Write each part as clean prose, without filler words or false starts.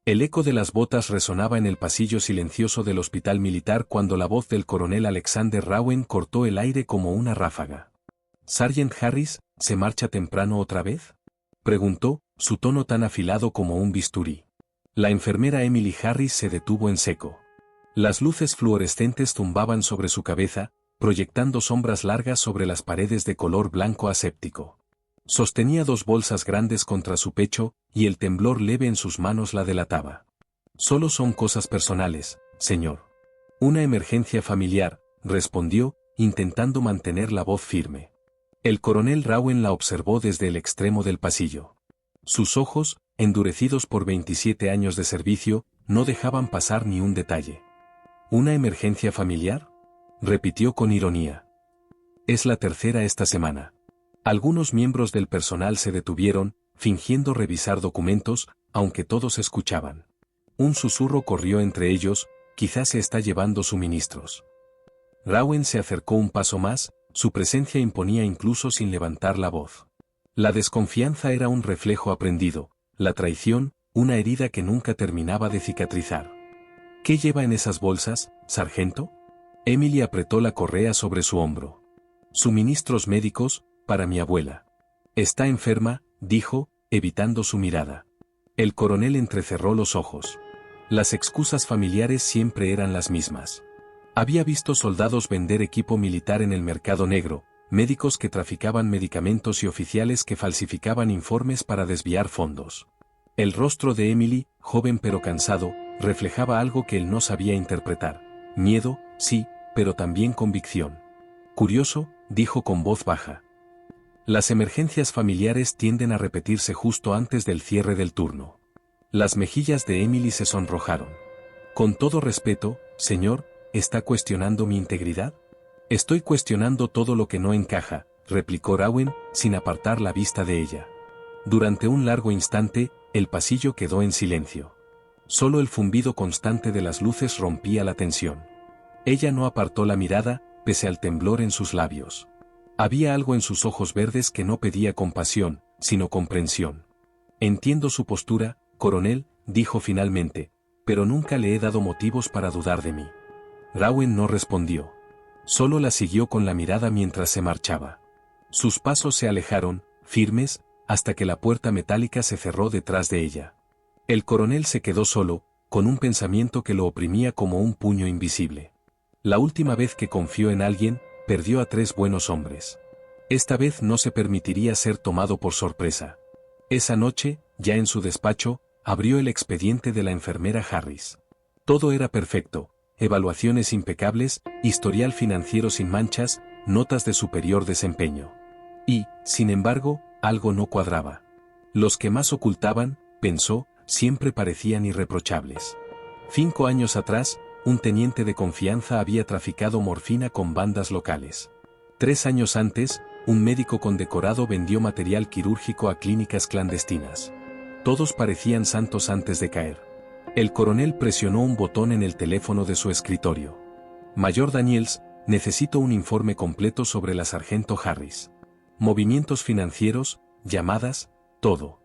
El eco de las botas resonaba en el pasillo silencioso del hospital militar cuando la voz del coronel Alexander Rowan cortó el aire como una ráfaga. «¿Sargent Harris, se marcha temprano otra vez?», preguntó, su tono tan afilado como un bisturí. La enfermera Emily Harris se detuvo en seco. Las luces fluorescentes zumbaban sobre su cabeza, proyectando sombras largas sobre las paredes de color blanco aséptico. Sostenía 2 bolsas grandes contra su pecho, y el temblor leve en sus manos la delataba. «Solo son cosas personales, señor». «Una emergencia familiar», respondió, intentando mantener la voz firme. El coronel Rowan la observó desde el extremo del pasillo. Sus ojos, endurecidos por 27 años de servicio, no dejaban pasar ni un detalle. «¿Una emergencia familiar?», repitió con ironía. «Es la tercera esta semana». Algunos miembros del personal se detuvieron, fingiendo revisar documentos, aunque todos escuchaban. Un susurro corrió entre ellos, «Quizás se está llevando suministros». Rowan se acercó un paso más, su presencia imponía incluso sin levantar la voz. La desconfianza era un reflejo aprendido, la traición, una herida que nunca terminaba de cicatrizar. «¿Qué lleva en esas bolsas, sargento?». Emily apretó la correa sobre su hombro. «Suministros médicos, para mi abuela». «Está enferma», dijo, evitando su mirada. El coronel entrecerró los ojos. Las excusas familiares siempre eran las mismas. Había visto soldados vender equipo militar en el mercado negro, médicos que traficaban medicamentos y oficiales que falsificaban informes para desviar fondos. El rostro de Emily, joven pero cansado, reflejaba algo que él no sabía interpretar. Miedo, sí, pero también convicción. «Curioso», dijo con voz baja. «Las emergencias familiares tienden a repetirse justo antes del cierre del turno». Las mejillas de Emily se sonrojaron. «Con todo respeto, señor, ¿está cuestionando mi integridad?». «Estoy cuestionando todo lo que no encaja», replicó Rowan, sin apartar la vista de ella. Durante un largo instante, el pasillo quedó en silencio. Solo el zumbido constante de las luces rompía la tensión. Ella no apartó la mirada, pese al temblor en sus labios. Había algo en sus ojos verdes que no pedía compasión, sino comprensión. «Entiendo su postura, coronel», dijo finalmente, «pero nunca le he dado motivos para dudar de mí». Rowan no respondió. Solo la siguió con la mirada mientras se marchaba. Sus pasos se alejaron, firmes, hasta que la puerta metálica se cerró detrás de ella. El coronel se quedó solo, con un pensamiento que lo oprimía como un puño invisible. La última vez que confió en alguien, perdió a 3 buenos hombres. Esta vez no se permitiría ser tomado por sorpresa. Esa noche, ya en su despacho, abrió el expediente de la enfermera Harris. Todo era perfecto, evaluaciones impecables, historial financiero sin manchas, notas de superior desempeño. Y, sin embargo, algo no cuadraba. Los que más ocultaban, pensó, siempre parecían irreprochables. 5 años atrás, un teniente de confianza había traficado morfina con bandas locales. 3 años antes, un médico condecorado vendió material quirúrgico a clínicas clandestinas. Todos parecían santos antes de caer. El coronel presionó un botón en el teléfono de su escritorio. «Mayor Daniels, necesito un informe completo sobre la sargento Harris. Movimientos financieros, llamadas, todo».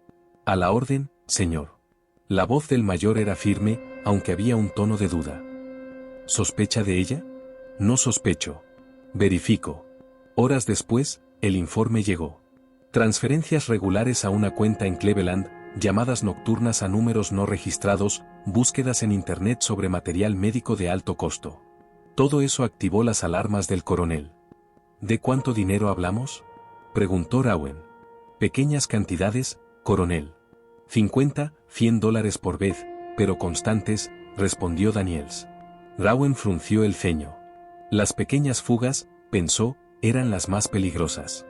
«A la orden, señor». La voz del mayor era firme, aunque había un tono de duda. «¿Sospecha de ella?». «No sospecho. Verifico». Horas después, el informe llegó. Transferencias regulares a una cuenta en Cleveland, llamadas nocturnas a números no registrados, búsquedas en Internet sobre material médico de alto costo. Todo eso activó las alarmas del coronel. «¿De cuánto dinero hablamos?», preguntó Rowan. «Pequeñas cantidades, coronel. 50, $100 por vez, pero constantes», respondió Daniels. Rowan frunció el ceño. Las pequeñas fugas, pensó, eran las más peligrosas.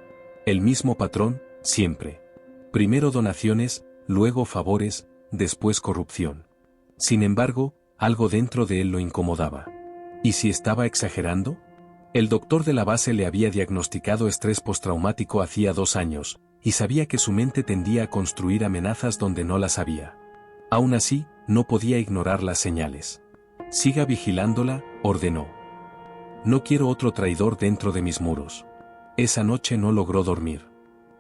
El mismo patrón, siempre. Primero donaciones, luego favores, después corrupción. Sin embargo, algo dentro de él lo incomodaba. ¿Y si estaba exagerando? El doctor de la base le había diagnosticado estrés postraumático hacía 2 años, y sabía que su mente tendía a construir amenazas donde no las había. Aún así, no podía ignorar las señales. «Siga vigilándola», ordenó. «No quiero otro traidor dentro de mis muros». Esa noche no logró dormir.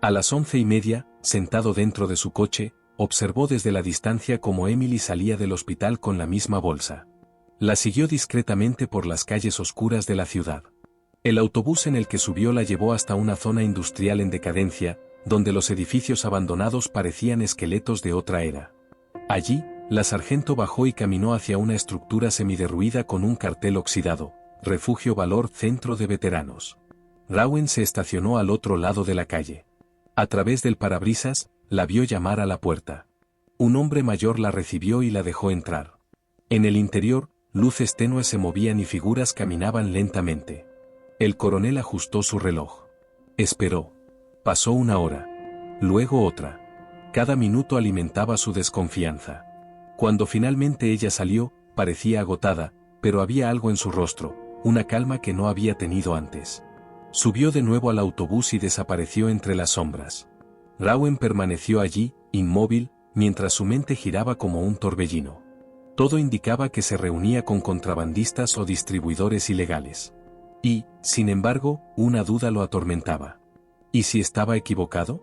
A las 11:30, sentado dentro de su coche, observó desde la distancia cómo Emily salía del hospital con la misma bolsa. La siguió discretamente por las calles oscuras de la ciudad. El autobús en el que subió la llevó hasta una zona industrial en decadencia, donde los edificios abandonados parecían esqueletos de otra era. Allí, la sargento bajó y caminó hacia una estructura semiderruida con un cartel oxidado: Refugio Valor Centro de Veteranos. Rowan se estacionó al otro lado de la calle. A través del parabrisas, la vio llamar a la puerta. Un hombre mayor la recibió y la dejó entrar. En el interior, luces tenues se movían y figuras caminaban lentamente. El coronel ajustó su reloj. Esperó. Pasó una hora. Luego otra. Cada minuto alimentaba su desconfianza. Cuando finalmente ella salió, parecía agotada, pero había algo en su rostro, una calma que no había tenido antes. Subió de nuevo al autobús y desapareció entre las sombras. Rowan permaneció allí, inmóvil, mientras su mente giraba como un torbellino. Todo indicaba que se reunía con contrabandistas o distribuidores ilegales. Y, sin embargo, una duda lo atormentaba. ¿Y si estaba equivocado?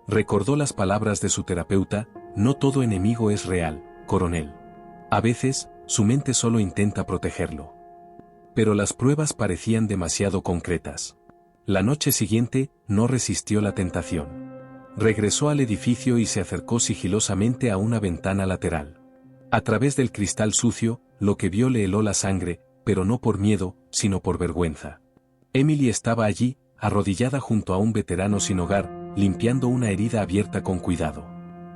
Recordó las palabras de su terapeuta: no todo enemigo es real, coronel. A veces, su mente solo intenta protegerlo. Pero las pruebas parecían demasiado concretas. La noche siguiente, no resistió la tentación. Regresó al edificio y se acercó sigilosamente a una ventana lateral. A través del cristal sucio, lo que vio le heló la sangre, pero no por miedo, sino por vergüenza. Emily estaba allí, arrodillada junto a un veterano sin hogar, limpiando una herida abierta con cuidado.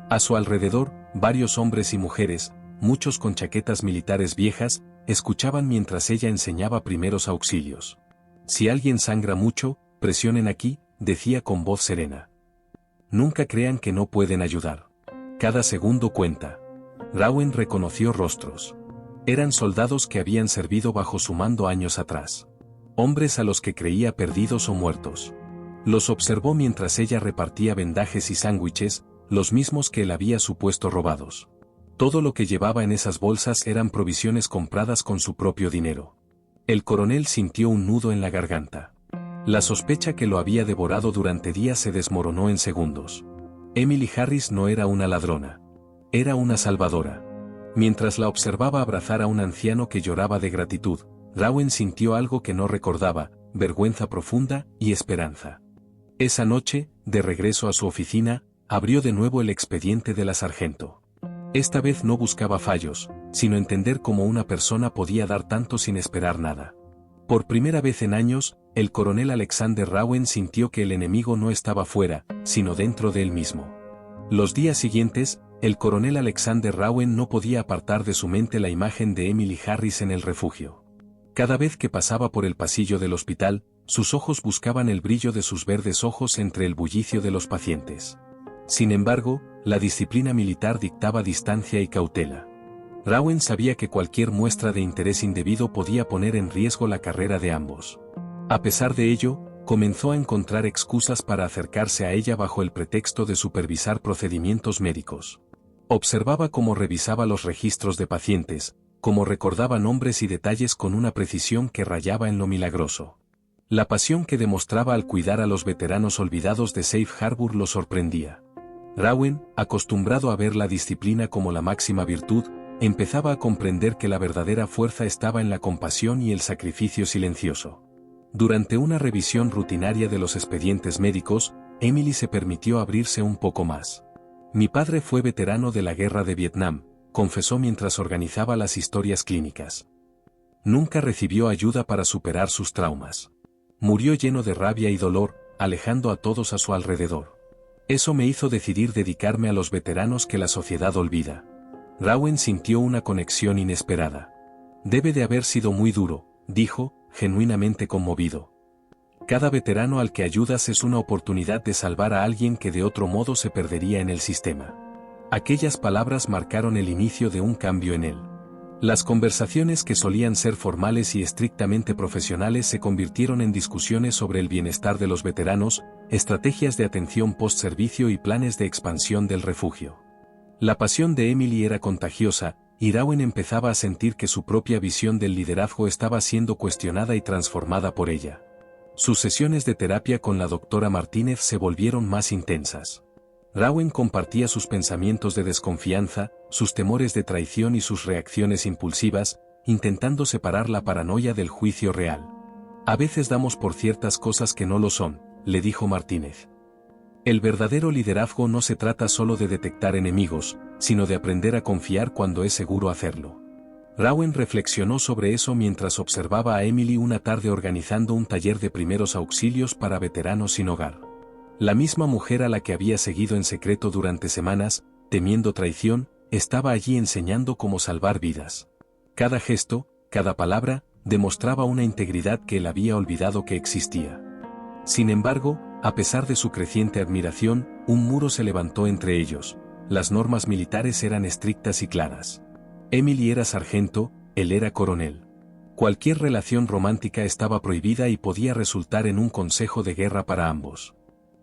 A su alrededor, varios hombres y mujeres, muchos con chaquetas militares viejas, escuchaban mientras ella enseñaba primeros auxilios. Si alguien sangra mucho, presionen aquí, decía con voz serena. Nunca crean que no pueden ayudar. Cada segundo cuenta. Rowan reconoció rostros. Eran soldados que habían servido bajo su mando años atrás. Hombres a los que creía perdidos o muertos. Los observó mientras ella repartía vendajes y sándwiches, los mismos que él había supuesto robados. Todo lo que llevaba en esas bolsas eran provisiones compradas con su propio dinero. El coronel sintió un nudo en la garganta. La sospecha que lo había devorado durante días se desmoronó en segundos. Emily Harris no era una ladrona. Era una salvadora. Mientras la observaba abrazar a un anciano que lloraba de gratitud, Rowan sintió algo que no recordaba: vergüenza profunda y esperanza. Esa noche, de regreso a su oficina, abrió de nuevo el expediente de la sargento. Esta vez no buscaba fallos, sino entender cómo una persona podía dar tanto sin esperar nada. Por primera vez en años, el coronel Alexander Rowan sintió que el enemigo no estaba fuera, sino dentro de él mismo. Los días siguientes, el coronel Alexander Rowan no podía apartar de su mente la imagen de Emily Harris en el refugio. Cada vez que pasaba por el pasillo del hospital, sus ojos buscaban el brillo de sus verdes ojos entre el bullicio de los pacientes. Sin embargo, la disciplina militar dictaba distancia y cautela. Rowan sabía que cualquier muestra de interés indebido podía poner en riesgo la carrera de ambos. A pesar de ello, comenzó a encontrar excusas para acercarse a ella bajo el pretexto de supervisar procedimientos médicos. Observaba cómo revisaba los registros de pacientes, cómo recordaba nombres y detalles con una precisión que rayaba en lo milagroso. La pasión que demostraba al cuidar a los veteranos olvidados de Safe Harbor lo sorprendía. Rowan, acostumbrado a ver la disciplina como la máxima virtud, empezaba a comprender que la verdadera fuerza estaba en la compasión y el sacrificio silencioso. Durante una revisión rutinaria de los expedientes médicos, Emily se permitió abrirse un poco más. Mi padre fue veterano de la guerra de Vietnam, confesó mientras organizaba las historias clínicas. Nunca recibió ayuda para superar sus traumas. Murió lleno de rabia y dolor, alejando a todos a su alrededor. Eso me hizo decidir dedicarme a los veteranos que la sociedad olvida. Rowan sintió una conexión inesperada. Debe de haber sido muy duro, dijo, genuinamente conmovido. Cada veterano al que ayudas es una oportunidad de salvar a alguien que de otro modo se perdería en el sistema. Aquellas palabras marcaron el inicio de un cambio en él. Las conversaciones que solían ser formales y estrictamente profesionales se convirtieron en discusiones sobre el bienestar de los veteranos, estrategias de atención post-servicio y planes de expansión del refugio. La pasión de Emily era contagiosa, y Rowan empezaba a sentir que su propia visión del liderazgo estaba siendo cuestionada y transformada por ella. Sus sesiones de terapia con la doctora Martínez se volvieron más intensas. Rowan compartía sus pensamientos de desconfianza, sus temores de traición y sus reacciones impulsivas, intentando separar la paranoia del juicio real. A veces damos por ciertas cosas que no lo son, le dijo Martínez. El verdadero liderazgo no se trata solo de detectar enemigos, sino de aprender a confiar cuando es seguro hacerlo. Rowan reflexionó sobre eso mientras observaba a Emily una tarde organizando un taller de primeros auxilios para veteranos sin hogar. La misma mujer a la que había seguido en secreto durante semanas, temiendo traición, estaba allí enseñando cómo salvar vidas. Cada gesto, cada palabra, demostraba una integridad que él había olvidado que existía. Sin embargo, a pesar de su creciente admiración, un muro se levantó entre ellos. Las normas militares eran estrictas y claras. Emily era sargento, él era coronel. Cualquier relación romántica estaba prohibida y podía resultar en un consejo de guerra para ambos.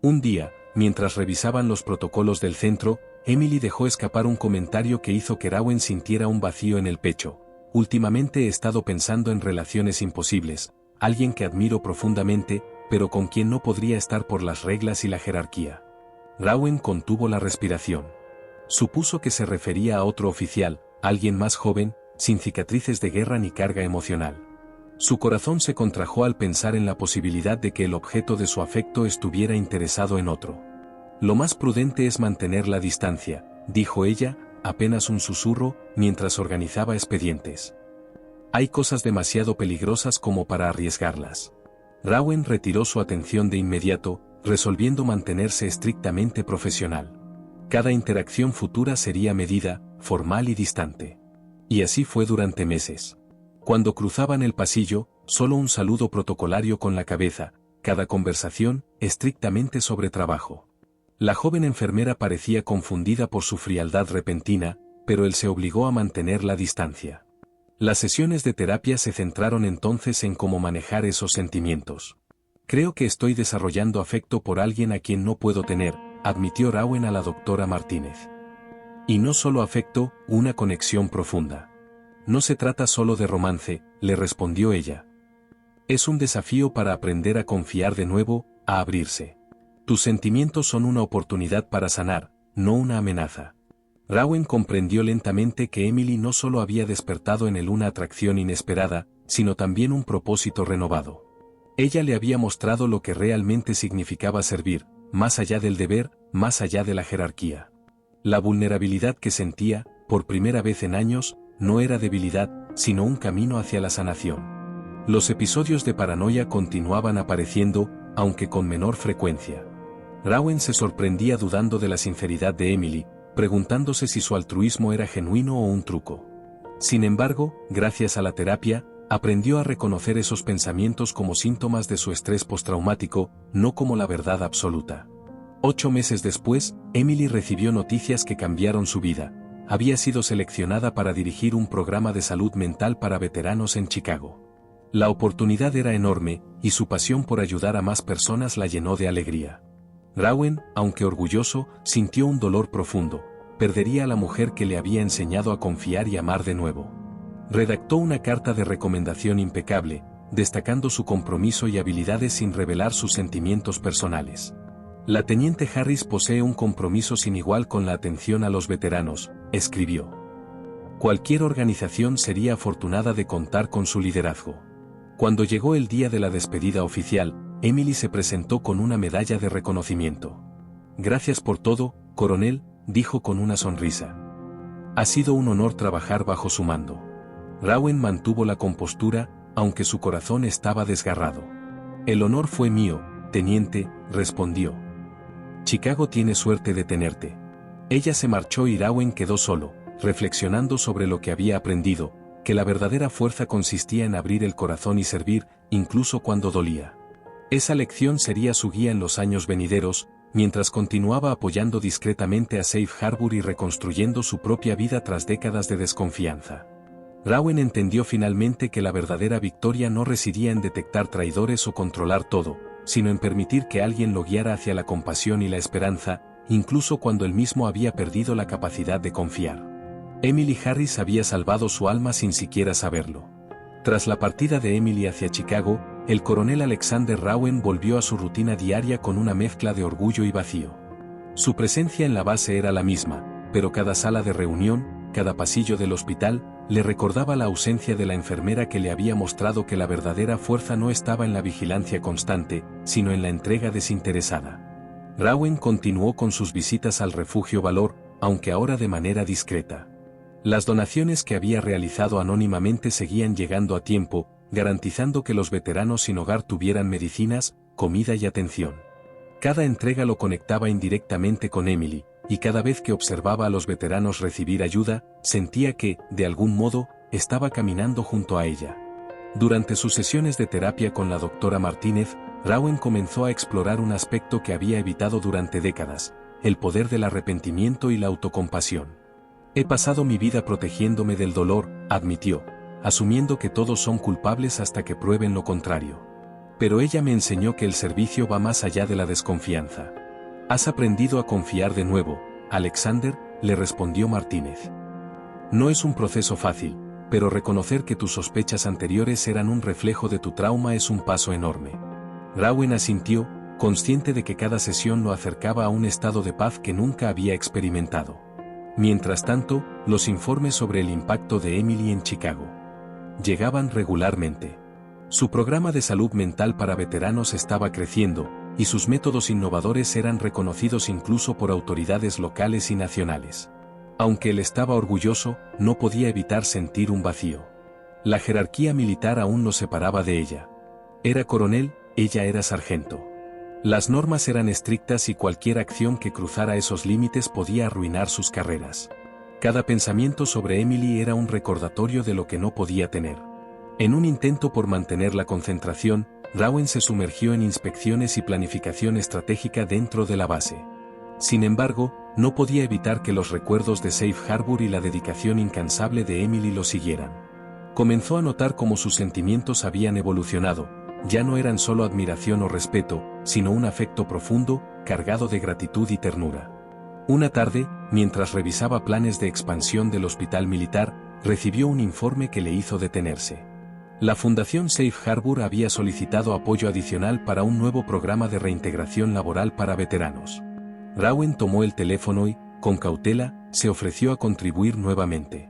Un día, mientras revisaban los protocolos del centro, Emily dejó escapar un comentario que hizo que Rowan sintiera un vacío en el pecho. Últimamente he estado pensando en relaciones imposibles, alguien que admiro profundamente, pero con quien no podría estar por las reglas y la jerarquía. Rowan contuvo la respiración. Supuso que se refería a otro oficial, alguien más joven, sin cicatrices de guerra ni carga emocional. Su corazón se contrajo al pensar en la posibilidad de que el objeto de su afecto estuviera interesado en otro. Lo más prudente es mantener la distancia, dijo ella, apenas un susurro, mientras organizaba expedientes. Hay cosas demasiado peligrosas como para arriesgarlas. Rowan retiró su atención de inmediato, resolviendo mantenerse estrictamente profesional. Cada interacción futura sería medida, formal y distante. Y así fue durante meses. Cuando cruzaban el pasillo, solo un saludo protocolario con la cabeza, cada conversación, estrictamente sobre trabajo. La joven enfermera parecía confundida por su frialdad repentina, pero él se obligó a mantener la distancia. Las sesiones de terapia se centraron entonces en cómo manejar esos sentimientos. Creo que estoy desarrollando afecto por alguien a quien no puedo tener, admitió Rowan a la doctora Martínez. Y no solo afecto, una conexión profunda. No se trata solo de romance, le respondió ella. Es un desafío para aprender a confiar de nuevo, a abrirse. Tus sentimientos son una oportunidad para sanar, no una amenaza. Rowan comprendió lentamente que Emily no solo había despertado en él una atracción inesperada, sino también un propósito renovado. Ella le había mostrado lo que realmente significaba servir, más allá del deber, más allá de la jerarquía. La vulnerabilidad que sentía, por primera vez en años, no era debilidad, sino un camino hacia la sanación. Los episodios de paranoia continuaban apareciendo, aunque con menor frecuencia. Rowan se sorprendía dudando de la sinceridad de Emily, preguntándose si su altruismo era genuino o un truco. Sin embargo, gracias a la terapia, aprendió a reconocer esos pensamientos como síntomas de su estrés postraumático, no como la verdad absoluta. 8 meses después, Emily recibió noticias que cambiaron su vida. Había sido seleccionada para dirigir un programa de salud mental para veteranos en Chicago. La oportunidad era enorme, y su pasión por ayudar a más personas la llenó de alegría. Rowan, aunque orgulloso, sintió un dolor profundo. Perdería a la mujer que le había enseñado a confiar y amar de nuevo. Redactó una carta de recomendación impecable, destacando su compromiso y habilidades sin revelar sus sentimientos personales. La teniente Harris posee un compromiso sin igual con la atención a los veteranos, escribió. Cualquier organización sería afortunada de contar con su liderazgo. Cuando llegó el día de la despedida oficial, Emily se presentó con una medalla de reconocimiento. Gracias por todo, coronel, dijo con una sonrisa. Ha sido un honor trabajar bajo su mando. Rowan mantuvo la compostura, aunque su corazón estaba desgarrado. El honor fue mío, teniente, respondió. Chicago tiene suerte de tenerte. Ella se marchó y Rowan quedó solo, reflexionando sobre lo que había aprendido, que la verdadera fuerza consistía en abrir el corazón y servir, incluso cuando dolía. Esa lección sería su guía en los años venideros, mientras continuaba apoyando discretamente a Safe Harbor y reconstruyendo su propia vida tras décadas de desconfianza. Rowan entendió finalmente que la verdadera victoria no residía en detectar traidores o controlar todo, sino en permitir que alguien lo guiara hacia la compasión y la esperanza, incluso cuando él mismo había perdido la capacidad de confiar. Emily Harris había salvado su alma sin siquiera saberlo. Tras la partida de Emily hacia Chicago, el coronel Alexander Rowan volvió a su rutina diaria con una mezcla de orgullo y vacío. Su presencia en la base era la misma, pero cada sala de reunión, cada pasillo del hospital, le recordaba la ausencia de la enfermera que le había mostrado que la verdadera fuerza no estaba en la vigilancia constante, sino en la entrega desinteresada. Rowan continuó con sus visitas al refugio Valor, aunque ahora de manera discreta. Las donaciones que había realizado anónimamente seguían llegando a tiempo, garantizando que los veteranos sin hogar tuvieran medicinas, comida y atención. Cada entrega lo conectaba indirectamente con Emily, y cada vez que observaba a los veteranos recibir ayuda, sentía que, de algún modo, estaba caminando junto a ella. Durante sus sesiones de terapia con la doctora Martínez, Rowan comenzó a explorar un aspecto que había evitado durante décadas: el poder del arrepentimiento y la autocompasión. He pasado mi vida protegiéndome del dolor, admitió, asumiendo que todos son culpables hasta que prueben lo contrario. Pero ella me enseñó que el servicio va más allá de la desconfianza. ¿Has aprendido a confiar de nuevo, Alexander?, le respondió Martínez. No es un proceso fácil, pero reconocer que tus sospechas anteriores eran un reflejo de tu trauma es un paso enorme. Rowan asintió, consciente de que cada sesión lo acercaba a un estado de paz que nunca había experimentado. Mientras tanto, los informes sobre el impacto de Emily en Chicago llegaban regularmente. Su programa de salud mental para veteranos estaba creciendo, y sus métodos innovadores eran reconocidos incluso por autoridades locales y nacionales. Aunque él estaba orgulloso, no podía evitar sentir un vacío. La jerarquía militar aún lo separaba de ella. Era coronel, ella era sargento. Las normas eran estrictas y cualquier acción que cruzara esos límites podía arruinar sus carreras. Cada pensamiento sobre Emily era un recordatorio de lo que no podía tener. En un intento por mantener la concentración, Rowan se sumergió en inspecciones y planificación estratégica dentro de la base. Sin embargo, no podía evitar que los recuerdos de Safe Harbor y la dedicación incansable de Emily lo siguieran. Comenzó a notar cómo sus sentimientos habían evolucionado, ya no eran solo admiración o respeto, sino un afecto profundo, cargado de gratitud y ternura. Una tarde, mientras revisaba planes de expansión del hospital militar, recibió un informe que le hizo detenerse. La Fundación Safe Harbor había solicitado apoyo adicional para un nuevo programa de reintegración laboral para veteranos. Rowan tomó el teléfono y, con cautela, se ofreció a contribuir nuevamente.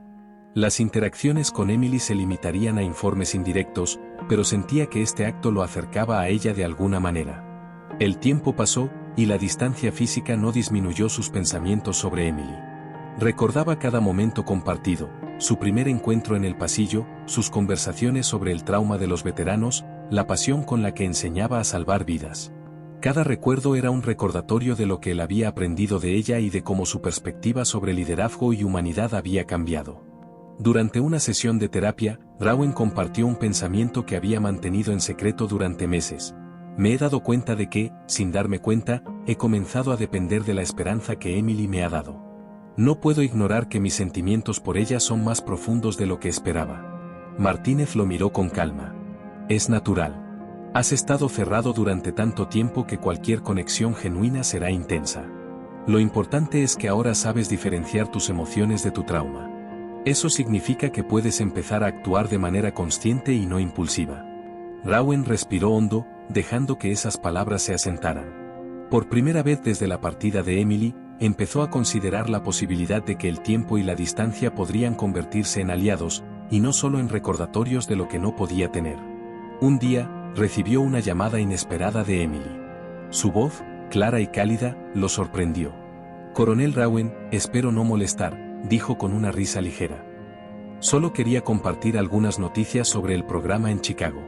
Las interacciones con Emily se limitarían a informes indirectos, pero sentía que este acto lo acercaba a ella de alguna manera. El tiempo pasó, y la distancia física no disminuyó sus pensamientos sobre Emily. Recordaba cada momento compartido, su primer encuentro en el pasillo, sus conversaciones sobre el trauma de los veteranos, la pasión con la que enseñaba a salvar vidas. Cada recuerdo era un recordatorio de lo que él había aprendido de ella y de cómo su perspectiva sobre liderazgo y humanidad había cambiado. Durante una sesión de terapia, Rowan compartió un pensamiento que había mantenido en secreto durante meses. Me he dado cuenta de que, sin darme cuenta, he comenzado a depender de la esperanza que Emily me ha dado. No puedo ignorar que mis sentimientos por ella son más profundos de lo que esperaba. Martínez lo miró con calma. Es natural. Has estado cerrado durante tanto tiempo que cualquier conexión genuina será intensa. Lo importante es que ahora sabes diferenciar tus emociones de tu trauma. Eso significa que puedes empezar a actuar de manera consciente y no impulsiva. Rowan respiró hondo, dejando que esas palabras se asentaran. Por primera vez desde la partida de Emily, empezó a considerar la posibilidad de que el tiempo y la distancia podrían convertirse en aliados, y no solo en recordatorios de lo que no podía tener. Un día, recibió una llamada inesperada de Emily. Su voz, clara y cálida, lo sorprendió. Coronel Rowan, espero no molestar, dijo con una risa ligera. Solo quería compartir algunas noticias sobre el programa en Chicago.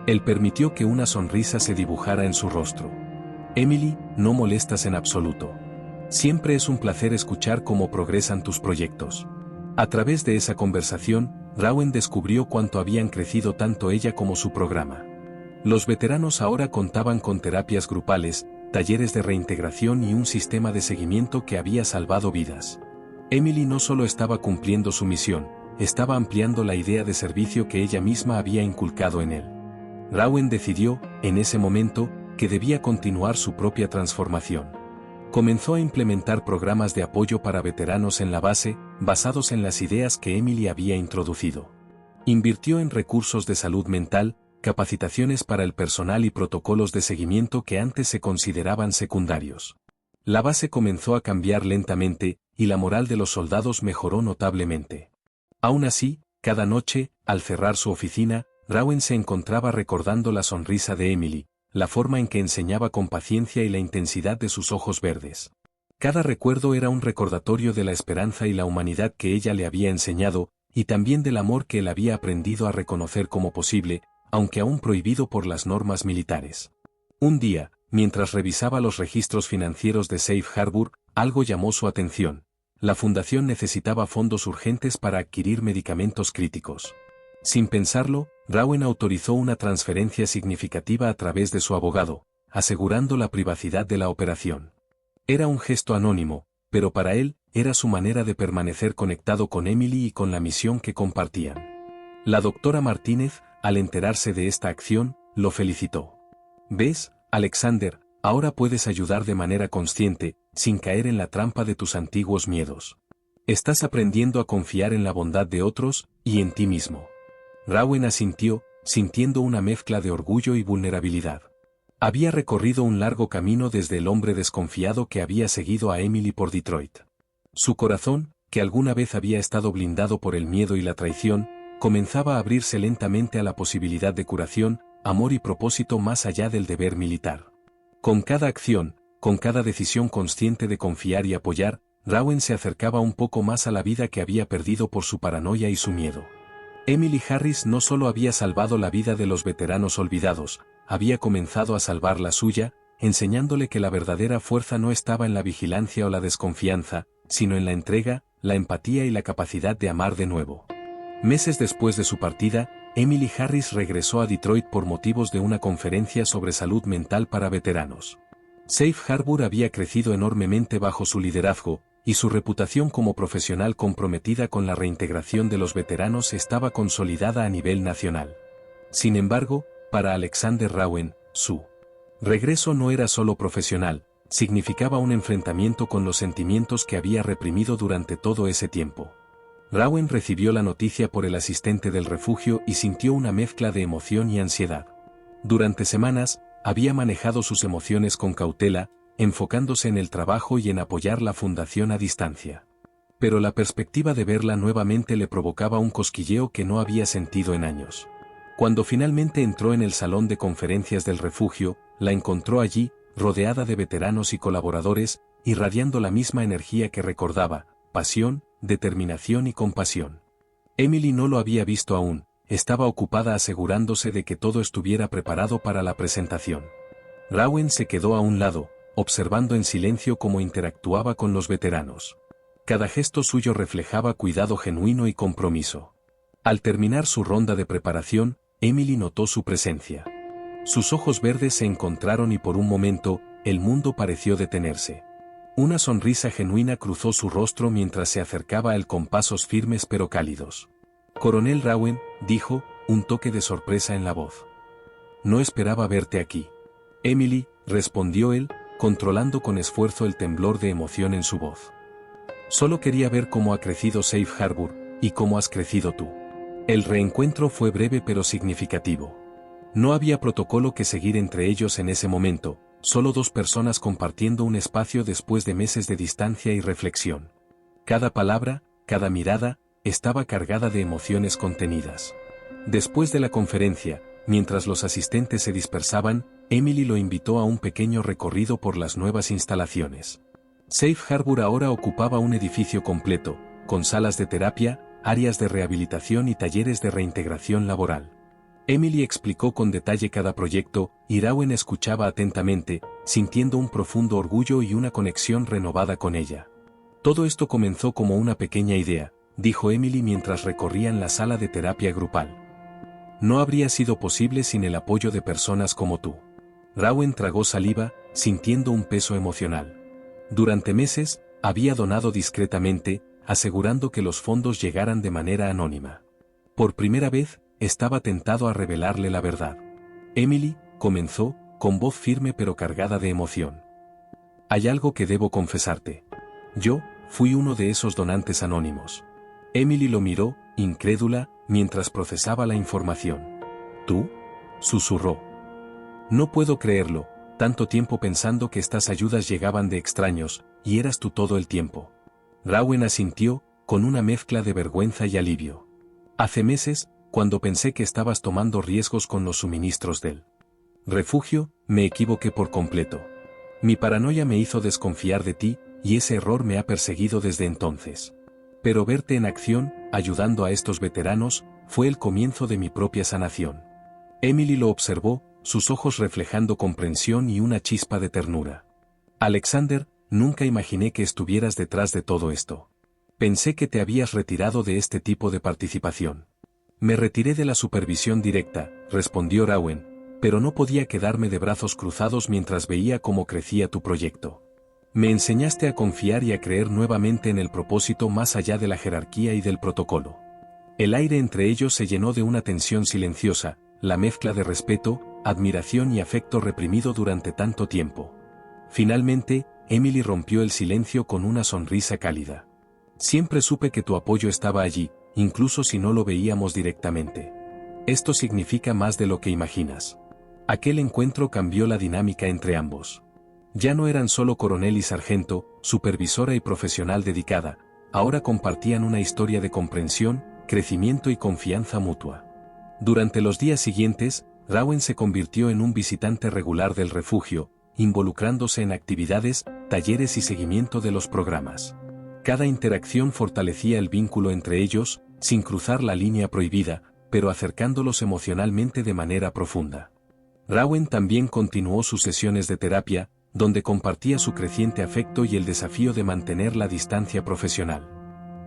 Él permitió que una sonrisa se dibujara en su rostro. Emily, no molestas en absoluto. Siempre es un placer escuchar cómo progresan tus proyectos. A través de esa conversación, Rowan descubrió cuánto habían crecido tanto ella como su programa. Los veteranos ahora contaban con terapias grupales, talleres de reintegración y un sistema de seguimiento que había salvado vidas. Emily no solo estaba cumpliendo su misión, estaba ampliando la idea de servicio que ella misma había inculcado en él. Rowan decidió, en ese momento, que debía continuar su propia transformación. Comenzó a implementar programas de apoyo para veteranos en la base, basados en las ideas que Emily había introducido. Invirtió en recursos de salud mental, capacitaciones para el personal y protocolos de seguimiento que antes se consideraban secundarios. La base comenzó a cambiar lentamente, y la moral de los soldados mejoró notablemente. Aún así, cada noche, al cerrar su oficina, Rowan se encontraba recordando la sonrisa de Emily, la forma en que enseñaba con paciencia y la intensidad de sus ojos verdes. Cada recuerdo era un recordatorio de la esperanza y la humanidad que ella le había enseñado, y también del amor que él había aprendido a reconocer como posible, aunque aún prohibido por las normas militares. Un día, mientras revisaba los registros financieros de Safe Harbor, algo llamó su atención. La fundación necesitaba fondos urgentes para adquirir medicamentos críticos. Sin pensarlo, Rowan autorizó una transferencia significativa a través de su abogado, asegurando la privacidad de la operación. Era un gesto anónimo, pero para él, era su manera de permanecer conectado con Emily y con la misión que compartían. La doctora Martínez, al enterarse de esta acción, lo felicitó. ¿Ves, Alexander? Ahora puedes ayudar de manera consciente, sin caer en la trampa de tus antiguos miedos. Estás aprendiendo a confiar en la bondad de otros, y en ti mismo. Rowan asintió, sintiendo una mezcla de orgullo y vulnerabilidad. Había recorrido un largo camino desde el hombre desconfiado que había seguido a Emily por Detroit. Su corazón, que alguna vez había estado blindado por el miedo y la traición, comenzaba a abrirse lentamente a la posibilidad de curación, amor y propósito más allá del deber militar. Con cada acción, con cada decisión consciente de confiar y apoyar, Rowan se acercaba un poco más a la vida que había perdido por su paranoia y su miedo. Emily Harris no solo había salvado la vida de los veteranos olvidados, había comenzado a salvar la suya, enseñándole que la verdadera fuerza no estaba en la vigilancia o la desconfianza, sino en la entrega, la empatía y la capacidad de amar de nuevo. Meses después de su partida, Emily Harris regresó a Detroit por motivos de una conferencia sobre salud mental para veteranos. Safe Harbor había crecido enormemente bajo su liderazgo, y su reputación como profesional comprometida con la reintegración de los veteranos estaba consolidada a nivel nacional. Sin embargo, para Alexander Rowan, su regreso no era solo profesional, significaba un enfrentamiento con los sentimientos que había reprimido durante todo ese tiempo. Rowan recibió la noticia por el asistente del refugio y sintió una mezcla de emoción y ansiedad. Durante semanas, había manejado sus emociones con cautela, enfocándose en el trabajo y en apoyar la fundación a distancia. Pero la perspectiva de verla nuevamente le provocaba un cosquilleo que no había sentido en años. Cuando finalmente entró en el salón de conferencias del refugio, la encontró allí, rodeada de veteranos y colaboradores, irradiando la misma energía que recordaba, pasión, determinación y compasión. Emily no lo había visto aún, estaba ocupada asegurándose de que todo estuviera preparado para la presentación. Rowan se quedó a un lado, observando en silencio cómo interactuaba con los veteranos. Cada gesto suyo reflejaba cuidado genuino y compromiso. Al terminar su ronda de preparación, Emily notó su presencia. Sus ojos verdes se encontraron y por un momento, el mundo pareció detenerse. Una sonrisa genuina cruzó su rostro mientras se acercaba a él con pasos firmes pero cálidos. Coronel Rowan, dijo, un toque de sorpresa en la voz. No esperaba verte aquí. Emily, respondió él, controlando con esfuerzo el temblor de emoción en su voz. Solo quería ver cómo ha crecido Safe Harbor, y cómo has crecido tú. El reencuentro fue breve pero significativo. No había protocolo que seguir entre ellos en ese momento, solo dos personas compartiendo un espacio después de meses de distancia y reflexión. Cada palabra, cada mirada, estaba cargada de emociones contenidas. Después de la conferencia, mientras los asistentes se dispersaban, Emily lo invitó a un pequeño recorrido por las nuevas instalaciones. Safe Harbor ahora ocupaba un edificio completo, con salas de terapia, áreas de rehabilitación y talleres de reintegración laboral. Emily explicó con detalle cada proyecto, y Rowan escuchaba atentamente, sintiendo un profundo orgullo y una conexión renovada con ella. Todo esto comenzó como una pequeña idea, dijo Emily mientras recorrían la sala de terapia grupal. No habría sido posible sin el apoyo de personas como tú. Rowan tragó saliva, sintiendo un peso emocional. Durante meses, había donado discretamente, asegurando que los fondos llegaran de manera anónima. Por primera vez, estaba tentado a revelarle la verdad. Emily, comenzó, con voz firme pero cargada de emoción. Hay algo que debo confesarte. Yo, fui uno de esos donantes anónimos. Emily lo miró, incrédula, mientras procesaba la información. ¿Tú? Susurró. No puedo creerlo, tanto tiempo pensando que estas ayudas llegaban de extraños, y eras tú todo el tiempo. Rowan asintió, con una mezcla de vergüenza y alivio. Hace meses, cuando pensé que estabas tomando riesgos con los suministros del refugio, me equivoqué por completo. Mi paranoia me hizo desconfiar de ti, y ese error me ha perseguido desde entonces. Pero verte en acción, ayudando a estos veteranos, fue el comienzo de mi propia sanación. Emily lo observó, sus ojos reflejando comprensión y una chispa de ternura. Alexander, nunca imaginé que estuvieras detrás de todo esto. Pensé que te habías retirado de este tipo de participación. Me retiré de la supervisión directa, respondió Rowan, pero no podía quedarme de brazos cruzados mientras veía cómo crecía tu proyecto. Me enseñaste a confiar y a creer nuevamente en el propósito más allá de la jerarquía y del protocolo. El aire entre ellos se llenó de una tensión silenciosa, la mezcla de respeto, admiración y afecto reprimido durante tanto tiempo. Finalmente, Emily rompió el silencio con una sonrisa cálida. Siempre supe que tu apoyo estaba allí, incluso si no lo veíamos directamente. Esto significa más de lo que imaginas. Aquel encuentro cambió la dinámica entre ambos. Ya no eran solo coronel y sargento, supervisora y profesional dedicada, ahora compartían una historia de comprensión, crecimiento y confianza mutua. Durante los días siguientes, Rowan se convirtió en un visitante regular del refugio, involucrándose en actividades, talleres y seguimiento de los programas. Cada interacción fortalecía el vínculo entre ellos, sin cruzar la línea prohibida, pero acercándolos emocionalmente de manera profunda. Rowan también continuó sus sesiones de terapia, donde compartía su creciente afecto y el desafío de mantener la distancia profesional.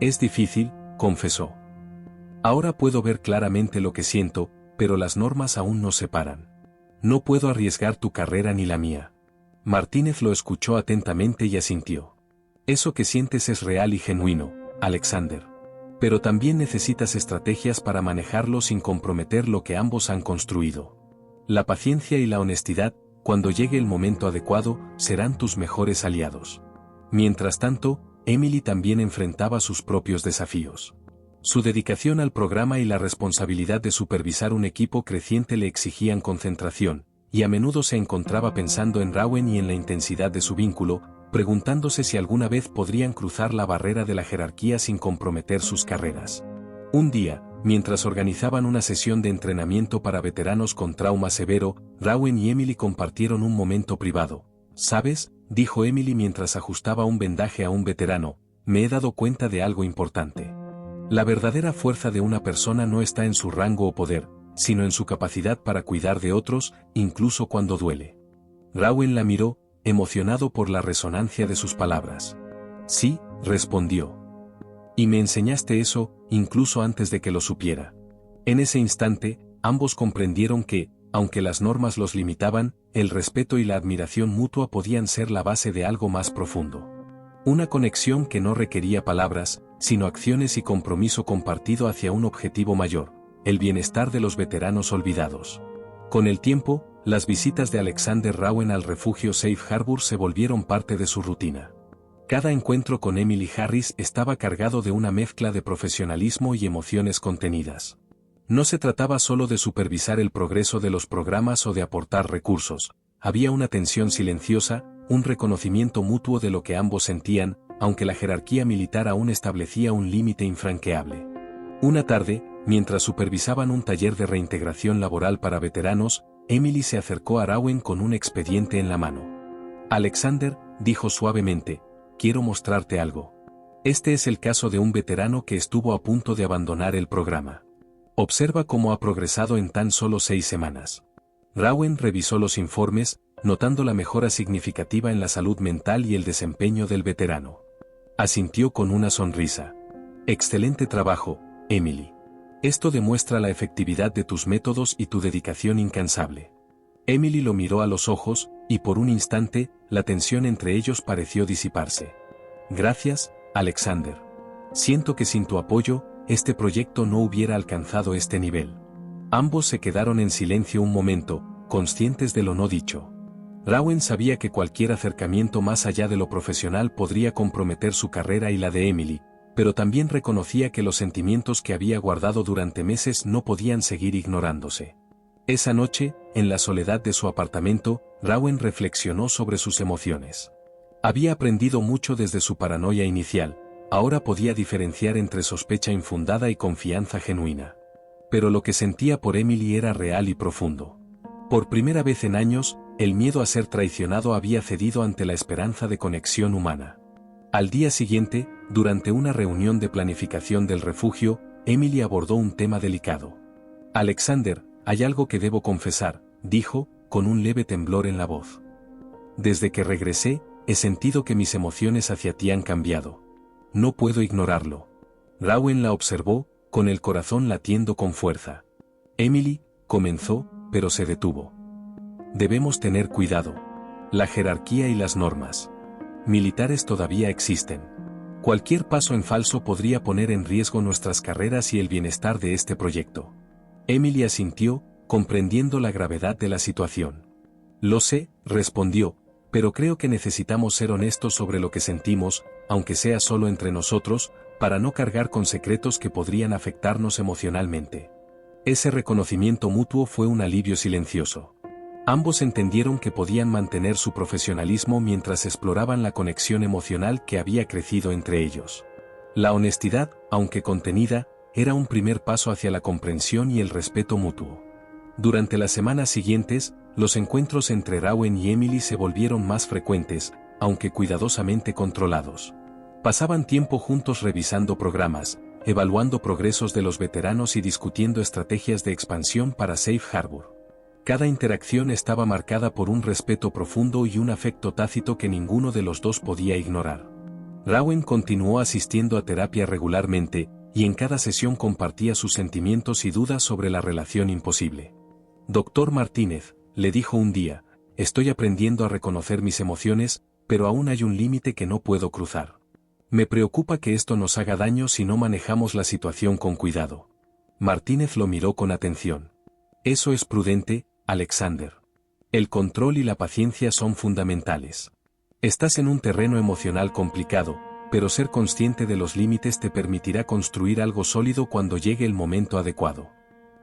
Es difícil, confesó. Ahora puedo ver claramente lo que siento, pero las normas aún nos separan. No puedo arriesgar tu carrera ni la mía. Martínez lo escuchó atentamente y asintió. Eso que sientes es real y genuino, Alexander. Pero también necesitas estrategias para manejarlo sin comprometer lo que ambos han construido. La paciencia y la honestidad, cuando llegue el momento adecuado, serán tus mejores aliados. Mientras tanto, Emily también enfrentaba sus propios desafíos. Su dedicación al programa y la responsabilidad de supervisar un equipo creciente le exigían concentración, y a menudo se encontraba pensando en Rowan y en la intensidad de su vínculo, preguntándose si alguna vez podrían cruzar la barrera de la jerarquía sin comprometer sus carreras. Un día, mientras organizaban una sesión de entrenamiento para veteranos con trauma severo, Rowan y Emily compartieron un momento privado. ¿Sabes?, dijo Emily mientras ajustaba un vendaje a un veterano, me he dado cuenta de algo importante. La verdadera fuerza de una persona no está en su rango o poder, sino en su capacidad para cuidar de otros, incluso cuando duele. Rowan la miró, emocionado por la resonancia de sus palabras. Sí, respondió. Y me enseñaste eso, incluso antes de que lo supiera. En ese instante, ambos comprendieron que, aunque las normas los limitaban, el respeto y la admiración mutua podían ser la base de algo más profundo. Una conexión que no requería palabras, sino acciones y compromiso compartido hacia un objetivo mayor, el bienestar de los veteranos olvidados. Con el tiempo, las visitas de Alexander Rowan al refugio Safe Harbor se volvieron parte de su rutina. Cada encuentro con Emily Harris estaba cargado de una mezcla de profesionalismo y emociones contenidas. No se trataba solo de supervisar el progreso de los programas o de aportar recursos, había una tensión silenciosa, un reconocimiento mutuo de lo que ambos sentían, aunque la jerarquía militar aún establecía un límite infranqueable. Una tarde, mientras supervisaban un taller de reintegración laboral para veteranos, Emily se acercó a Rowan con un expediente en la mano. Alexander, dijo suavemente, quiero mostrarte algo. Este es el caso de un veterano que estuvo a punto de abandonar el programa. Observa cómo ha progresado en tan solo 6 semanas. Rowan revisó los informes, notando la mejora significativa en la salud mental y el desempeño del veterano. Asintió con una sonrisa. Excelente trabajo, Emily. Esto demuestra la efectividad de tus métodos y tu dedicación incansable. Emily lo miró a los ojos, y por un instante, la tensión entre ellos pareció disiparse. Gracias, Alexander. Siento que sin tu apoyo, este proyecto no hubiera alcanzado este nivel. Ambos se quedaron en silencio un momento, conscientes de lo no dicho. Rowan sabía que cualquier acercamiento más allá de lo profesional podría comprometer su carrera y la de Emily, pero también reconocía que los sentimientos que había guardado durante meses no podían seguir ignorándose. Esa noche, en la soledad de su apartamento, Rowan reflexionó sobre sus emociones. Había aprendido mucho desde su paranoia inicial, ahora podía diferenciar entre sospecha infundada y confianza genuina. Pero lo que sentía por Emily era real y profundo. Por primera vez en años, el miedo a ser traicionado había cedido ante la esperanza de conexión humana. Al día siguiente, durante una reunión de planificación del refugio, Emily abordó un tema delicado. «Alexander, hay algo que debo confesar», dijo, con un leve temblor en la voz. «Desde que regresé, he sentido que mis emociones hacia ti han cambiado. No puedo ignorarlo». Rowan la observó, con el corazón latiendo con fuerza. Emily, comenzó, pero se detuvo. «Debemos tener cuidado. La jerarquía y las normas militares todavía existen. Cualquier paso en falso podría poner en riesgo nuestras carreras y el bienestar de este proyecto». Emily asintió, comprendiendo la gravedad de la situación. «Lo sé», respondió, «pero creo que necesitamos ser honestos sobre lo que sentimos, aunque sea solo entre nosotros, para no cargar con secretos que podrían afectarnos emocionalmente». Ese reconocimiento mutuo fue un alivio silencioso. Ambos entendieron que podían mantener su profesionalismo mientras exploraban la conexión emocional que había crecido entre ellos. La honestidad, aunque contenida, era un primer paso hacia la comprensión y el respeto mutuo. Durante las semanas siguientes, los encuentros entre Rowan y Emily se volvieron más frecuentes, aunque cuidadosamente controlados. Pasaban tiempo juntos revisando programas, evaluando progresos de los veteranos y discutiendo estrategias de expansión para Safe Harbor. Cada interacción estaba marcada por un respeto profundo y un afecto tácito que ninguno de los dos podía ignorar. Rowan continuó asistiendo a terapia regularmente, y en cada sesión compartía sus sentimientos y dudas sobre la relación imposible. «Doctor Martínez», le dijo un día, «estoy aprendiendo a reconocer mis emociones, pero aún hay un límite que no puedo cruzar. Me preocupa que esto nos haga daño si no manejamos la situación con cuidado». Martínez lo miró con atención. «Eso es prudente, Alexander. El control y la paciencia son fundamentales. Estás en un terreno emocional complicado, pero ser consciente de los límites te permitirá construir algo sólido cuando llegue el momento adecuado».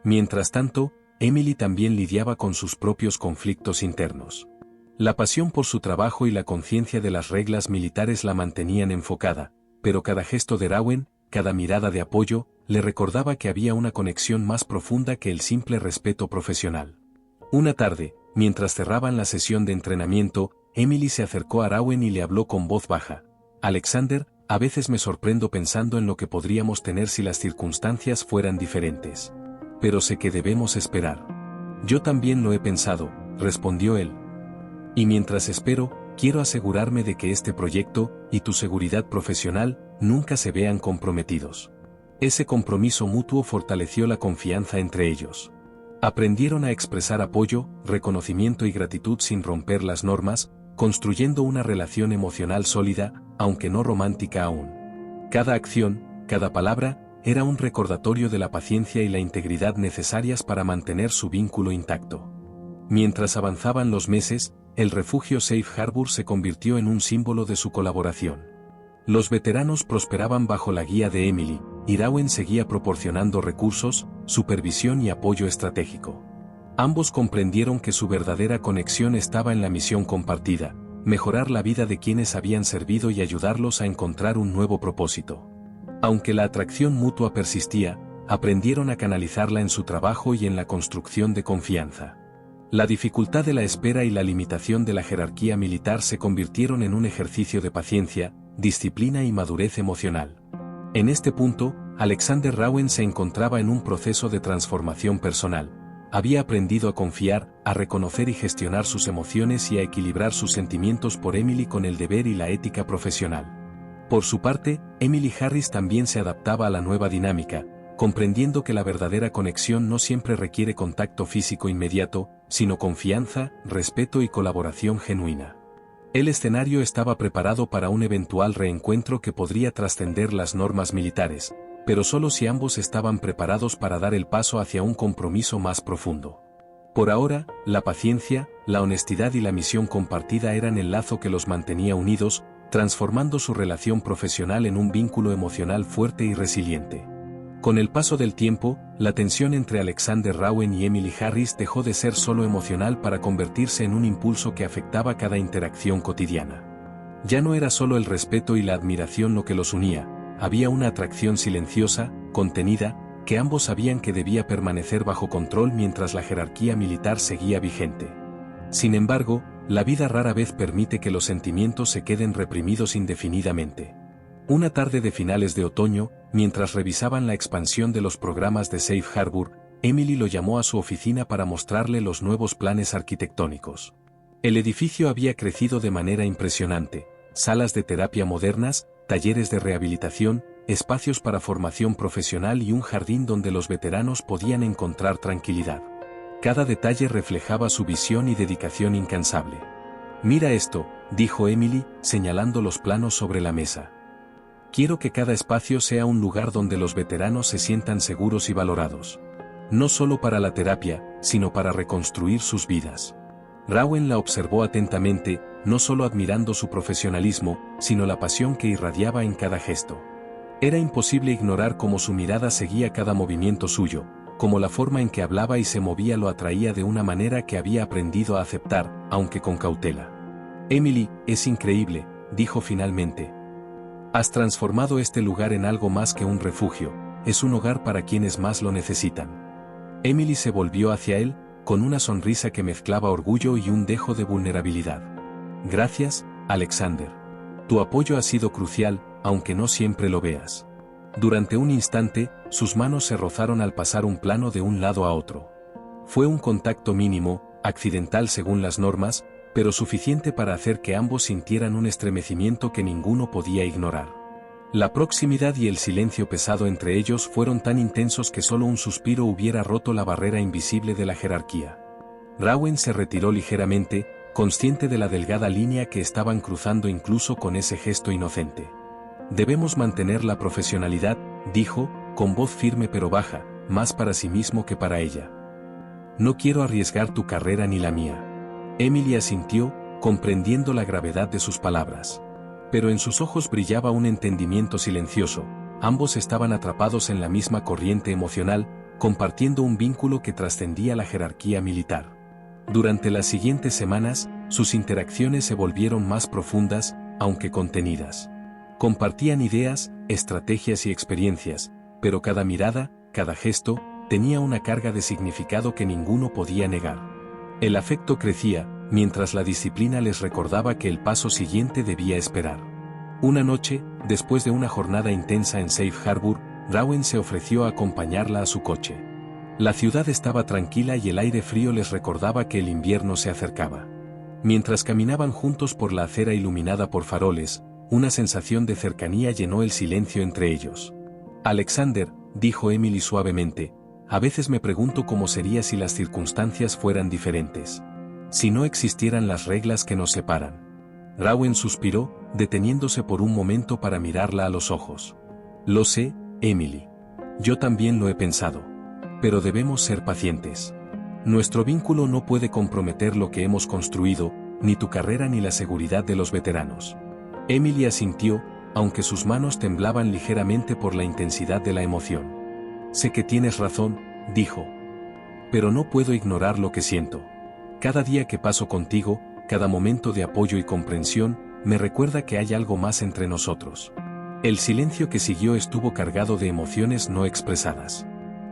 Mientras tanto, Emily también lidiaba con sus propios conflictos internos. La pasión por su trabajo y la conciencia de las reglas militares la mantenían enfocada, pero cada gesto de Rowan, cada mirada de apoyo, le recordaba que había una conexión más profunda que el simple respeto profesional. Una tarde, mientras cerraban la sesión de entrenamiento, Emily se acercó a Rowan y le habló con voz baja. «Alexander, a veces me sorprendo pensando en lo que podríamos tener si las circunstancias fueran diferentes. Pero sé que debemos esperar». «Yo también lo he pensado», respondió él. «Y mientras espero, quiero asegurarme de que este proyecto, y tu seguridad profesional, nunca se vean comprometidos». Ese compromiso mutuo fortaleció la confianza entre ellos. Aprendieron a expresar apoyo, reconocimiento y gratitud sin romper las normas, construyendo una relación emocional sólida, aunque no romántica aún. Cada acción, cada palabra, era un recordatorio de la paciencia y la integridad necesarias para mantener su vínculo intacto. Mientras avanzaban los meses, el refugio Safe Harbor se convirtió en un símbolo de su colaboración. Los veteranos prosperaban bajo la guía de Emily, y Rowan seguía proporcionando recursos, supervisión y apoyo estratégico. Ambos comprendieron que su verdadera conexión estaba en la misión compartida, mejorar la vida de quienes habían servido y ayudarlos a encontrar un nuevo propósito. Aunque la atracción mutua persistía, aprendieron a canalizarla en su trabajo y en la construcción de confianza. La dificultad de la espera y la limitación de la jerarquía militar se convirtieron en un ejercicio de paciencia, disciplina y madurez emocional. En este punto, Alexander Rowan se encontraba en un proceso de transformación personal. Había aprendido a confiar, a reconocer y gestionar sus emociones y a equilibrar sus sentimientos por Emily con el deber y la ética profesional. Por su parte, Emily Harris también se adaptaba a la nueva dinámica, comprendiendo que la verdadera conexión no siempre requiere contacto físico inmediato, sino confianza, respeto y colaboración genuina. El escenario estaba preparado para un eventual reencuentro que podría trascender las normas militares, pero solo si ambos estaban preparados para dar el paso hacia un compromiso más profundo. Por ahora, la paciencia, la honestidad y la misión compartida eran el lazo que los mantenía unidos, transformando su relación profesional en un vínculo emocional fuerte y resiliente. Con el paso del tiempo, la tensión entre Alexander Rowen y Emily Harris dejó de ser solo emocional para convertirse en un impulso que afectaba cada interacción cotidiana. Ya no era solo el respeto y la admiración lo que los unía, había una atracción silenciosa, contenida, que ambos sabían que debía permanecer bajo control mientras la jerarquía militar seguía vigente. Sin embargo, la vida rara vez permite que los sentimientos se queden reprimidos indefinidamente. Una tarde de finales de otoño, mientras revisaban la expansión de los programas de Safe Harbor, Emily lo llamó a su oficina para mostrarle los nuevos planes arquitectónicos. El edificio había crecido de manera impresionante, salas de terapia modernas, talleres de rehabilitación, espacios para formación profesional y un jardín donde los veteranos podían encontrar tranquilidad. Cada detalle reflejaba su visión y dedicación incansable. «Mira esto», dijo Emily, señalando los planos sobre la mesa. «Quiero que cada espacio sea un lugar donde los veteranos se sientan seguros y valorados. No solo para la terapia, sino para reconstruir sus vidas». Rowen la observó atentamente, no solo admirando su profesionalismo, sino la pasión que irradiaba en cada gesto. Era imposible ignorar cómo su mirada seguía cada movimiento suyo, como la forma en que hablaba y se movía lo atraía de una manera que había aprendido a aceptar, aunque con cautela. «Emily, es increíble», dijo finalmente. «Has transformado este lugar en algo más que un refugio, es un hogar para quienes más lo necesitan». Emily se volvió hacia él, con una sonrisa que mezclaba orgullo y un dejo de vulnerabilidad. «Gracias, Alexander. Tu apoyo ha sido crucial, aunque no siempre lo veas». Durante un instante, sus manos se rozaron al pasar un plano de un lado a otro. Fue un contacto mínimo, accidental según las normas, pero suficiente para hacer que ambos sintieran un estremecimiento que ninguno podía ignorar. La proximidad y el silencio pesado entre ellos fueron tan intensos que solo un suspiro hubiera roto la barrera invisible de la jerarquía. Rowen se retiró ligeramente, consciente de la delgada línea que estaban cruzando incluso con ese gesto inocente. «Debemos mantener la profesionalidad», dijo, con voz firme pero baja, más para sí mismo que para ella. «No quiero arriesgar tu carrera ni la mía». Emily asintió, comprendiendo la gravedad de sus palabras. Pero en sus ojos brillaba un entendimiento silencioso, ambos estaban atrapados en la misma corriente emocional, compartiendo un vínculo que trascendía la jerarquía militar. Durante las siguientes semanas, sus interacciones se volvieron más profundas, aunque contenidas. Compartían ideas, estrategias y experiencias, pero cada mirada, cada gesto, tenía una carga de significado que ninguno podía negar. El afecto crecía, mientras la disciplina les recordaba que el paso siguiente debía esperar. Una noche, después de una jornada intensa en Safe Harbor, Rowen se ofreció a acompañarla a su coche. La ciudad estaba tranquila y el aire frío les recordaba que el invierno se acercaba. Mientras caminaban juntos por la acera iluminada por faroles, una sensación de cercanía llenó el silencio entre ellos. «Alexander», dijo Emily suavemente, «a veces me pregunto cómo sería si las circunstancias fueran diferentes. Si no existieran las reglas que nos separan». Rowen suspiró, deteniéndose por un momento para mirarla a los ojos. «Lo sé, Emily. Yo también lo he pensado. Pero debemos ser pacientes. Nuestro vínculo no puede comprometer lo que hemos construido, ni tu carrera ni la seguridad de los veteranos». Emily asintió, aunque sus manos temblaban ligeramente por la intensidad de la emoción. «Sé que tienes razón», dijo. «Pero no puedo ignorar lo que siento. Cada día que paso contigo, cada momento de apoyo y comprensión, me recuerda que hay algo más entre nosotros». El silencio que siguió estuvo cargado de emociones no expresadas.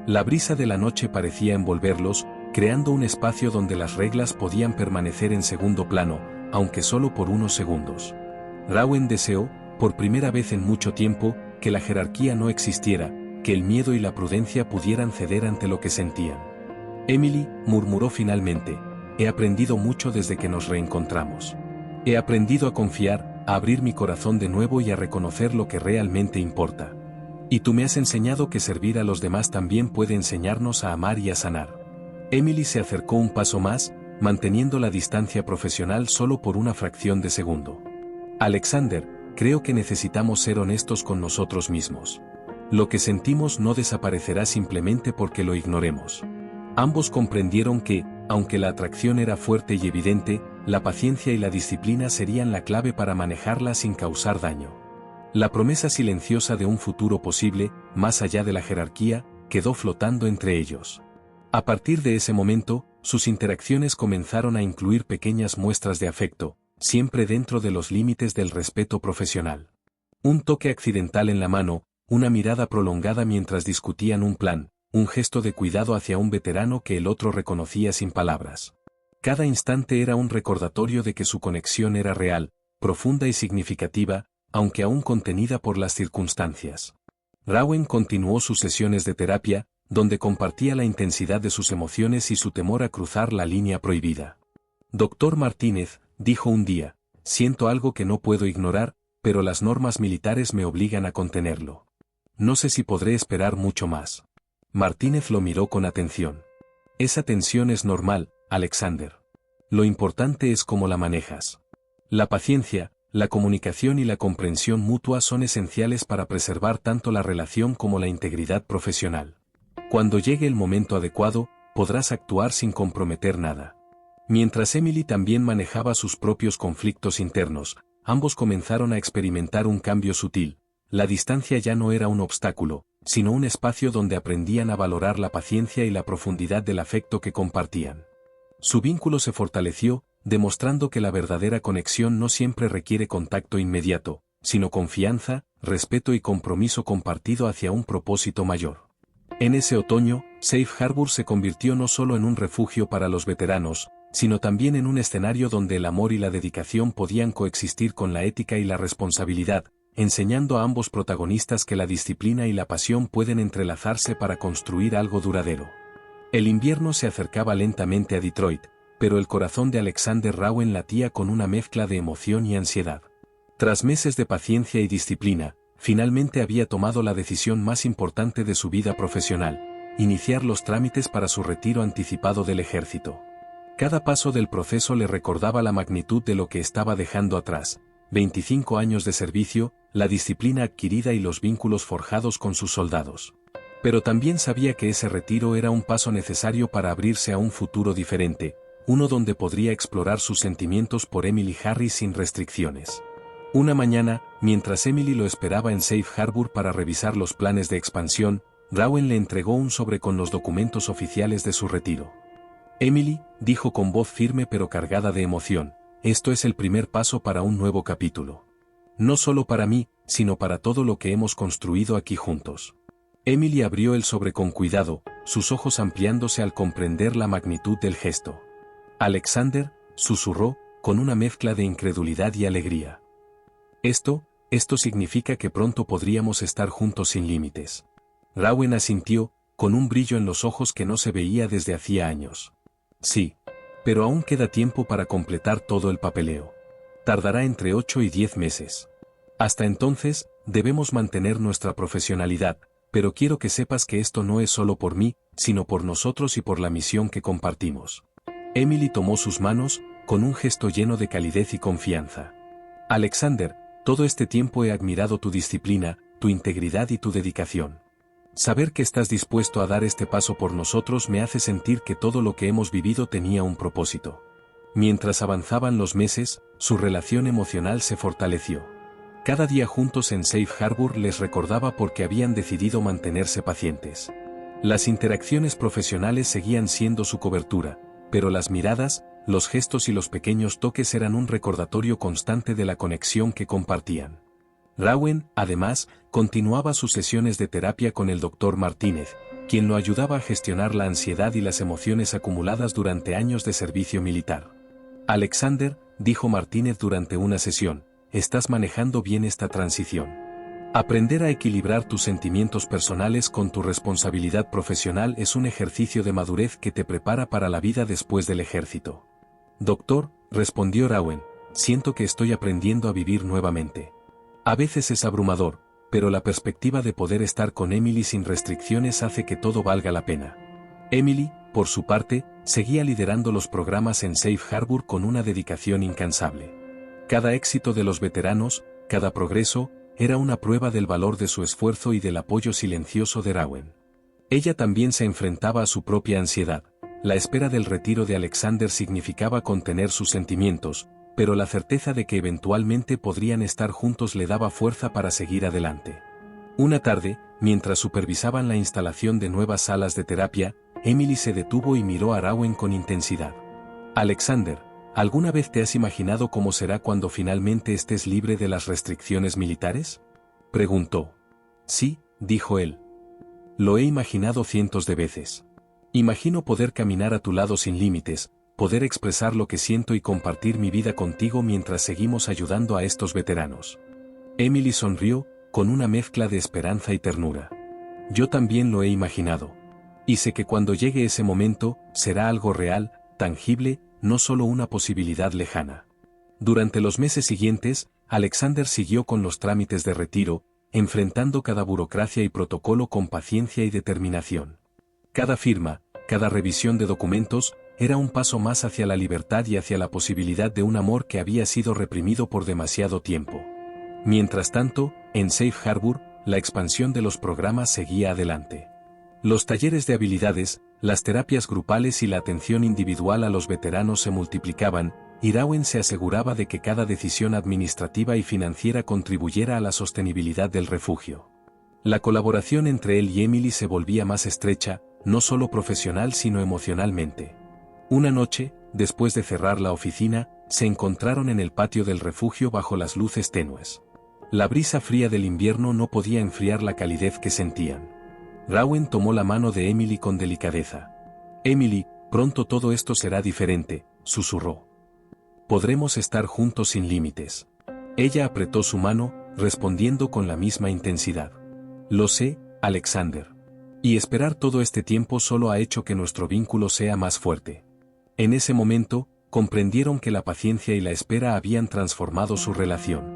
La brisa de la noche parecía envolverlos, creando un espacio donde las reglas podían permanecer en segundo plano, aunque solo por unos segundos. Rowen deseó, por primera vez en mucho tiempo, que la jerarquía no existiera, que el miedo y la prudencia pudieran ceder ante lo que sentían. «Emily», murmuró finalmente, «he aprendido mucho desde que nos reencontramos. He aprendido a confiar, a abrir mi corazón de nuevo y a reconocer lo que realmente importa. Y tú me has enseñado que servir a los demás también puede enseñarnos a amar y a sanar». Emily se acercó un paso más, manteniendo la distancia profesional solo por una fracción de segundo. «Alexander, creo que necesitamos ser honestos con nosotros mismos. Lo que sentimos no desaparecerá simplemente porque lo ignoremos». Ambos comprendieron que, aunque la atracción era fuerte y evidente, la paciencia y la disciplina serían la clave para manejarla sin causar daño. La promesa silenciosa de un futuro posible, más allá de la jerarquía, quedó flotando entre ellos. A partir de ese momento, sus interacciones comenzaron a incluir pequeñas muestras de afecto, siempre dentro de los límites del respeto profesional. Un toque accidental en la mano, una mirada prolongada mientras discutían un plan, un gesto de cuidado hacia un veterano que el otro reconocía sin palabras. Cada instante era un recordatorio de que su conexión era real, profunda y significativa, aunque aún contenida por las circunstancias. Rowan continuó sus sesiones de terapia, donde compartía la intensidad de sus emociones y su temor a cruzar la línea prohibida. Doctor Martínez, dijo un día, siento algo que no puedo ignorar, pero las normas militares me obligan a contenerlo. No sé si podré esperar mucho más. Martínez lo miró con atención. Esa tensión es normal, Alexander. Lo importante es cómo la manejas. La paciencia, la comunicación y la comprensión mutua son esenciales para preservar tanto la relación como la integridad profesional. Cuando llegue el momento adecuado, podrás actuar sin comprometer nada. Mientras Emily también manejaba sus propios conflictos internos, ambos comenzaron a experimentar un cambio sutil. La distancia ya no era un obstáculo, sino un espacio donde aprendían a valorar la paciencia y la profundidad del afecto que compartían. Su vínculo se fortaleció, demostrando que la verdadera conexión no siempre requiere contacto inmediato, sino confianza, respeto y compromiso compartido hacia un propósito mayor. En ese otoño, Safe Harbor se convirtió no solo en un refugio para los veteranos, sino también en un escenario donde el amor y la dedicación podían coexistir con la ética y la responsabilidad, enseñando a ambos protagonistas que la disciplina y la pasión pueden entrelazarse para construir algo duradero. El invierno se acercaba lentamente a Detroit, pero el corazón de Alexander Rowan latía con una mezcla de emoción y ansiedad. Tras meses de paciencia y disciplina, finalmente había tomado la decisión más importante de su vida profesional: iniciar los trámites para su retiro anticipado del ejército. Cada paso del proceso le recordaba la magnitud de lo que estaba dejando atrás: 25 años de servicio, la disciplina adquirida y los vínculos forjados con sus soldados. Pero también sabía que ese retiro era un paso necesario para abrirse a un futuro diferente, uno donde podría explorar sus sentimientos por Emily Harris sin restricciones. Una mañana, mientras Emily lo esperaba en Safe Harbor para revisar los planes de expansión, Rowan le entregó un sobre con los documentos oficiales de su retiro. Emily, dijo con voz firme pero cargada de emoción, esto es el primer paso para un nuevo capítulo. No solo para mí, sino para todo lo que hemos construido aquí juntos. Emily abrió el sobre con cuidado, sus ojos ampliándose al comprender la magnitud del gesto. Alexander, susurró, con una mezcla de incredulidad y alegría. Esto significa que pronto podríamos estar juntos sin límites. Rowan asintió, con un brillo en los ojos que no se veía desde hacía años. Sí. Pero aún queda tiempo para completar todo el papeleo. Tardará entre 8 y 10 meses. Hasta entonces, debemos mantener nuestra profesionalidad, pero quiero que sepas que esto no es solo por mí, sino por nosotros y por la misión que compartimos. Emily tomó sus manos, con un gesto lleno de calidez y confianza. Alexander, todo este tiempo he admirado tu disciplina, tu integridad y tu dedicación. Saber que estás dispuesto a dar este paso por nosotros me hace sentir que todo lo que hemos vivido tenía un propósito. Mientras avanzaban los meses, su relación emocional se fortaleció. Cada día juntos en Safe Harbor les recordaba por qué habían decidido mantenerse pacientes. Las interacciones profesionales seguían siendo su cobertura, pero las miradas, los gestos y los pequeños toques eran un recordatorio constante de la conexión que compartían. Rowan, además, continuaba sus sesiones de terapia con el Dr. Martínez, quien lo ayudaba a gestionar la ansiedad y las emociones acumuladas durante años de servicio militar. Alexander, dijo Martínez durante una sesión, estás manejando bien esta transición. Aprender a equilibrar tus sentimientos personales con tu responsabilidad profesional es un ejercicio de madurez que te prepara para la vida después del ejército. Doctor, respondió Rowan, siento que estoy aprendiendo a vivir nuevamente. A veces es abrumador, pero la perspectiva de poder estar con Emily sin restricciones hace que todo valga la pena. Emily, por su parte, seguía liderando los programas en Safe Harbor con una dedicación incansable. Cada éxito de los veteranos, cada progreso, era una prueba del valor de su esfuerzo y del apoyo silencioso de Rowan. Ella también se enfrentaba a su propia ansiedad. La espera del retiro de Alexander significaba contener sus sentimientos, pero la certeza de que eventualmente podrían estar juntos le daba fuerza para seguir adelante. Una tarde, mientras supervisaban la instalación de nuevas salas de terapia, Emily se detuvo y miró a Rowan con intensidad. Alexander, ¿alguna vez te has imaginado cómo será cuando finalmente estés libre de las restricciones militares? Preguntó. Sí, dijo él. Lo he imaginado cientos de veces. Imagino poder caminar a tu lado sin límites, poder expresar lo que siento y compartir mi vida contigo mientras seguimos ayudando a estos veteranos. Emily sonrió, con una mezcla de esperanza y ternura. Yo también lo he imaginado. Y sé que cuando llegue ese momento, será algo real, tangible, no solo una posibilidad lejana. Durante los meses siguientes, Alexander siguió con los trámites de retiro, enfrentando cada burocracia y protocolo con paciencia y determinación. Cada firma, cada revisión de documentos, era un paso más hacia la libertad y hacia la posibilidad de un amor que había sido reprimido por demasiado tiempo. Mientras tanto, en Safe Harbor, la expansión de los programas seguía adelante. Los talleres de habilidades, las terapias grupales y la atención individual a los veteranos se multiplicaban, y Rowan se aseguraba de que cada decisión administrativa y financiera contribuyera a la sostenibilidad del refugio. La colaboración entre él y Emily se volvía más estrecha, no solo profesional sino emocionalmente. Una noche, después de cerrar la oficina, se encontraron en el patio del refugio bajo las luces tenues. La brisa fría del invierno no podía enfriar la calidez que sentían. Rowan tomó la mano de Emily con delicadeza. Emily, pronto todo esto será diferente, susurró. Podremos estar juntos sin límites. Ella apretó su mano, respondiendo con la misma intensidad. Lo sé, Alexander. Y esperar todo este tiempo solo ha hecho que nuestro vínculo sea más fuerte. En ese momento, comprendieron que la paciencia y la espera habían transformado su relación.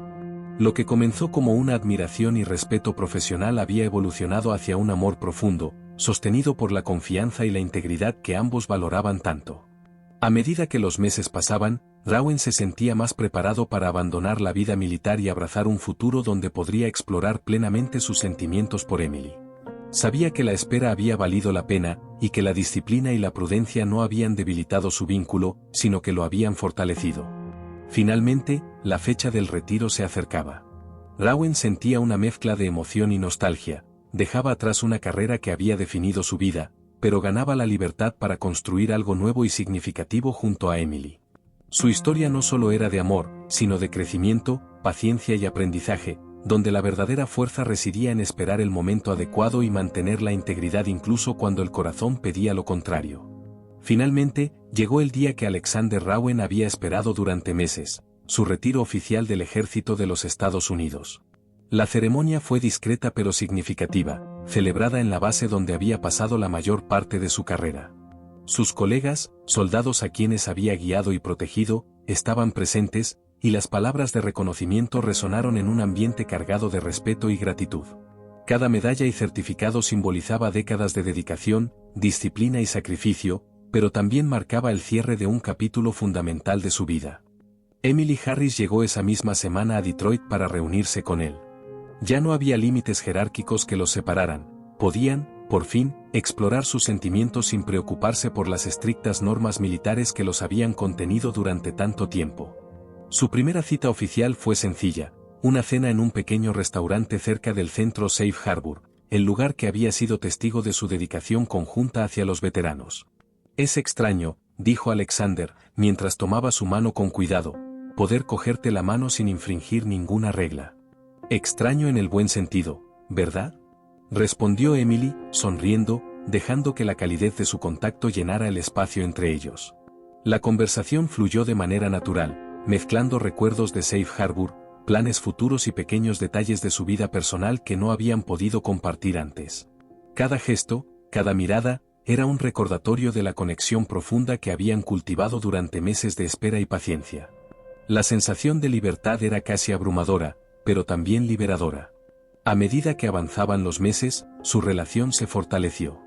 Lo que comenzó como una admiración y respeto profesional había evolucionado hacia un amor profundo, sostenido por la confianza y la integridad que ambos valoraban tanto. A medida que los meses pasaban, Rowan se sentía más preparado para abandonar la vida militar y abrazar un futuro donde podría explorar plenamente sus sentimientos por Emily. Sabía que la espera había valido la pena, y que la disciplina y la prudencia no habían debilitado su vínculo, sino que lo habían fortalecido. Finalmente, la fecha del retiro se acercaba. Rowan sentía una mezcla de emoción y nostalgia, dejaba atrás una carrera que había definido su vida, pero ganaba la libertad para construir algo nuevo y significativo junto a Emily. Su historia no solo era de amor, sino de crecimiento, paciencia y aprendizaje, donde la verdadera fuerza residía en esperar el momento adecuado y mantener la integridad incluso cuando el corazón pedía lo contrario. Finalmente, llegó el día que Alexander Rowan había esperado durante meses, su retiro oficial del ejército de los Estados Unidos. La ceremonia fue discreta pero significativa, celebrada en la base donde había pasado la mayor parte de su carrera. Sus colegas, soldados a quienes había guiado y protegido, estaban presentes, y las palabras de reconocimiento resonaron en un ambiente cargado de respeto y gratitud. Cada medalla y certificado simbolizaba décadas de dedicación, disciplina y sacrificio, pero también marcaba el cierre de un capítulo fundamental de su vida. Emily Harris llegó esa misma semana a Detroit para reunirse con él. Ya no había límites jerárquicos que los separaran, podían, por fin, explorar sus sentimientos sin preocuparse por las estrictas normas militares que los habían contenido durante tanto tiempo. Su primera cita oficial fue sencilla, una cena en un pequeño restaurante cerca del centro Safe Harbor, el lugar que había sido testigo de su dedicación conjunta hacia los veteranos. Es extraño, dijo Alexander, mientras tomaba su mano con cuidado, poder cogerte la mano sin infringir ninguna regla. Extraño en el buen sentido, ¿verdad? Respondió Emily, sonriendo, dejando que la calidez de su contacto llenara el espacio entre ellos. La conversación fluyó de manera natural, mezclando recuerdos de Safe Harbor, planes futuros y pequeños detalles de su vida personal que no habían podido compartir antes. Cada gesto, cada mirada, era un recordatorio de la conexión profunda que habían cultivado durante meses de espera y paciencia. La sensación de libertad era casi abrumadora, pero también liberadora. A medida que avanzaban los meses, su relación se fortaleció.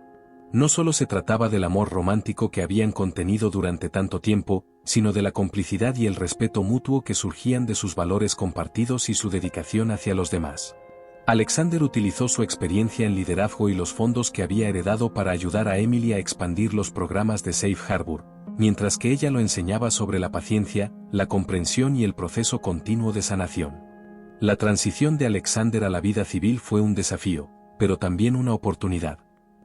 No solo se trataba del amor romántico que habían contenido durante tanto tiempo, sino de la complicidad y el respeto mutuo que surgían de sus valores compartidos y su dedicación hacia los demás. Alexander utilizó su experiencia en liderazgo y los fondos que había heredado para ayudar a Emily a expandir los programas de Safe Harbor, mientras que ella lo enseñaba sobre la paciencia, la comprensión y el proceso continuo de sanación. La transición de Alexander a la vida civil fue un desafío, pero también una oportunidad.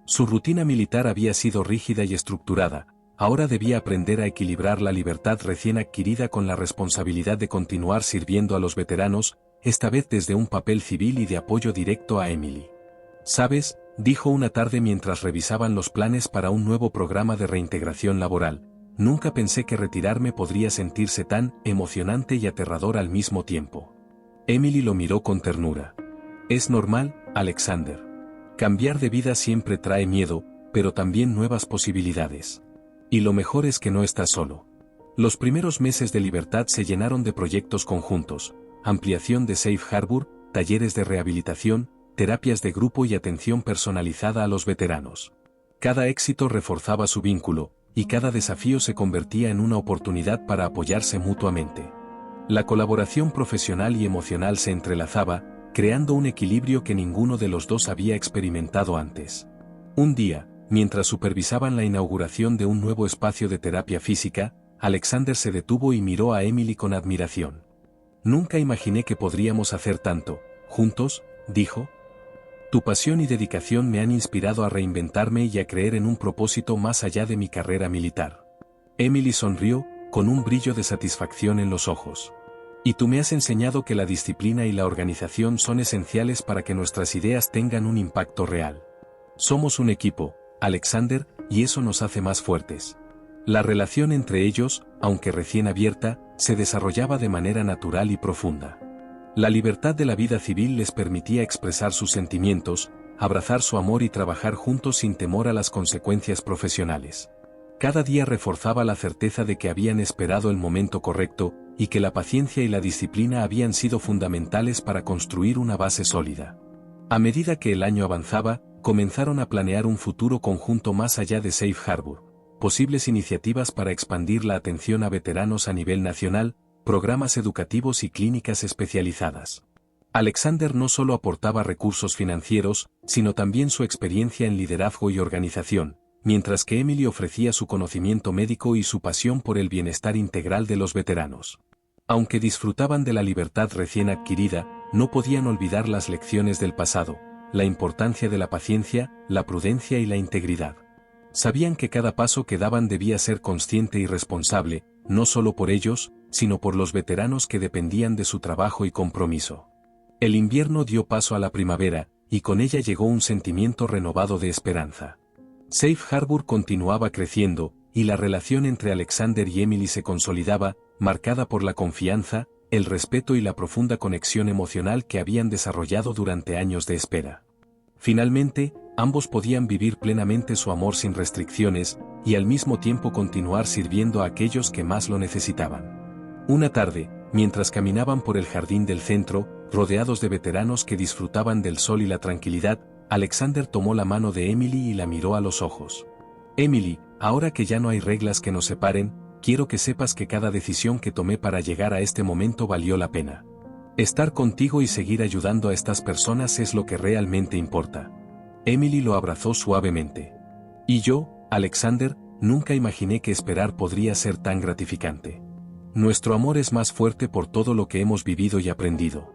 Su rutina militar había sido rígida y estructurada, ahora debía aprender a equilibrar la libertad recién adquirida con la responsabilidad de continuar sirviendo a los veteranos, esta vez desde un papel civil y de apoyo directo a Emily. «¿Sabes?», dijo una tarde mientras revisaban los planes para un nuevo programa de reintegración laboral, «nunca pensé que retirarme podría sentirse tan emocionante y aterrador al mismo tiempo». Emily lo miró con ternura. «Es normal, Alexander. Cambiar de vida siempre trae miedo, pero también nuevas posibilidades. Y lo mejor es que no estás solo». Los primeros meses de libertad se llenaron de proyectos conjuntos, ampliación de Safe Harbor, talleres de rehabilitación, terapias de grupo y atención personalizada a los veteranos. Cada éxito reforzaba su vínculo, y cada desafío se convertía en una oportunidad para apoyarse mutuamente. La colaboración profesional y emocional se entrelazaba, creando un equilibrio que ninguno de los dos había experimentado antes. Un día, mientras supervisaban la inauguración de un nuevo espacio de terapia física, Alexander se detuvo y miró a Emily con admiración. «Nunca imaginé que podríamos hacer tanto, juntos», dijo. «Tu pasión y dedicación me han inspirado a reinventarme y a creer en un propósito más allá de mi carrera militar». Emily sonrió, con un brillo de satisfacción en los ojos. «Y tú me has enseñado que la disciplina y la organización son esenciales para que nuestras ideas tengan un impacto real. Somos un equipo, Alexander, y eso nos hace más fuertes». La relación entre ellos, aunque recién abierta, se desarrollaba de manera natural y profunda. La libertad de la vida civil les permitía expresar sus sentimientos, abrazar su amor y trabajar juntos sin temor a las consecuencias profesionales. Cada día reforzaba la certeza de que habían esperado el momento correcto, y que la paciencia y la disciplina habían sido fundamentales para construir una base sólida. A medida que el año avanzaba, comenzaron a planear un futuro conjunto más allá de Safe Harbor. Posibles iniciativas para expandir la atención a veteranos a nivel nacional, programas educativos y clínicas especializadas. Alexander no solo aportaba recursos financieros, sino también su experiencia en liderazgo y organización, mientras que Emily ofrecía su conocimiento médico y su pasión por el bienestar integral de los veteranos. Aunque disfrutaban de la libertad recién adquirida, no podían olvidar las lecciones del pasado, la importancia de la paciencia, la prudencia y la integridad. Sabían que cada paso que daban debía ser consciente y responsable, no solo por ellos, sino por los veteranos que dependían de su trabajo y compromiso. El invierno dio paso a la primavera, y con ella llegó un sentimiento renovado de esperanza. Safe Harbor continuaba creciendo, y la relación entre Alexander y Emily se consolidaba, marcada por la confianza, el respeto y la profunda conexión emocional que habían desarrollado durante años de espera. Finalmente, ambos podían vivir plenamente su amor sin restricciones, y al mismo tiempo continuar sirviendo a aquellos que más lo necesitaban. Una tarde, mientras caminaban por el jardín del centro, rodeados de veteranos que disfrutaban del sol y la tranquilidad, Alexander tomó la mano de Emily y la miró a los ojos. «Emily, ahora que ya no hay reglas que nos separen, quiero que sepas que cada decisión que tomé para llegar a este momento valió la pena. Estar contigo y seguir ayudando a estas personas es lo que realmente importa». Emily lo abrazó suavemente. «Y yo, Alexander, nunca imaginé que esperar podría ser tan gratificante. Nuestro amor es más fuerte por todo lo que hemos vivido y aprendido».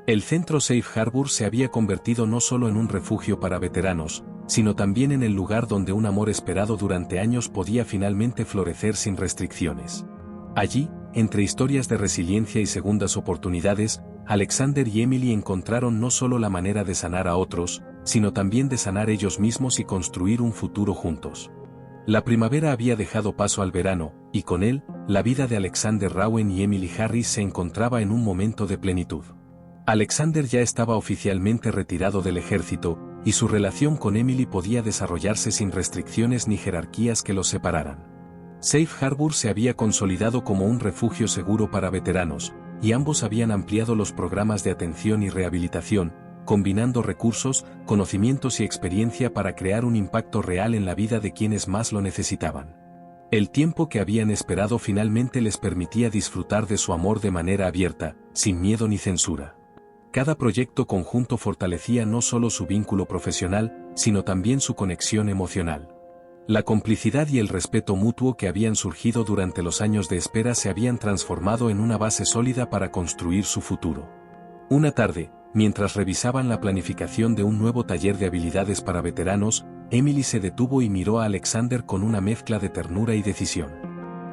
El centro Safe Harbor se había convertido no solo en un refugio para veteranos, sino también en el lugar donde un amor esperado durante años podía finalmente florecer sin restricciones. Allí, entre historias de resiliencia y segundas oportunidades, Alexander y Emily encontraron no solo la manera de sanar a otros, sino también de sanar ellos mismos y construir un futuro juntos. La primavera había dejado paso al verano, y con él, la vida de Alexander Rowen y Emily Harris se encontraba en un momento de plenitud. Alexander ya estaba oficialmente retirado del ejército, y su relación con Emily podía desarrollarse sin restricciones ni jerarquías que los separaran. Safe Harbor se había consolidado como un refugio seguro para veteranos, y ambos habían ampliado los programas de atención y rehabilitación, combinando recursos, conocimientos y experiencia para crear un impacto real en la vida de quienes más lo necesitaban. El tiempo que habían esperado finalmente les permitía disfrutar de su amor de manera abierta, sin miedo ni censura. Cada proyecto conjunto fortalecía no solo su vínculo profesional, sino también su conexión emocional. La complicidad y el respeto mutuo que habían surgido durante los años de espera se habían transformado en una base sólida para construir su futuro. Una tarde, mientras revisaban la planificación de un nuevo taller de habilidades para veteranos, Emily se detuvo y miró a Alexander con una mezcla de ternura y decisión.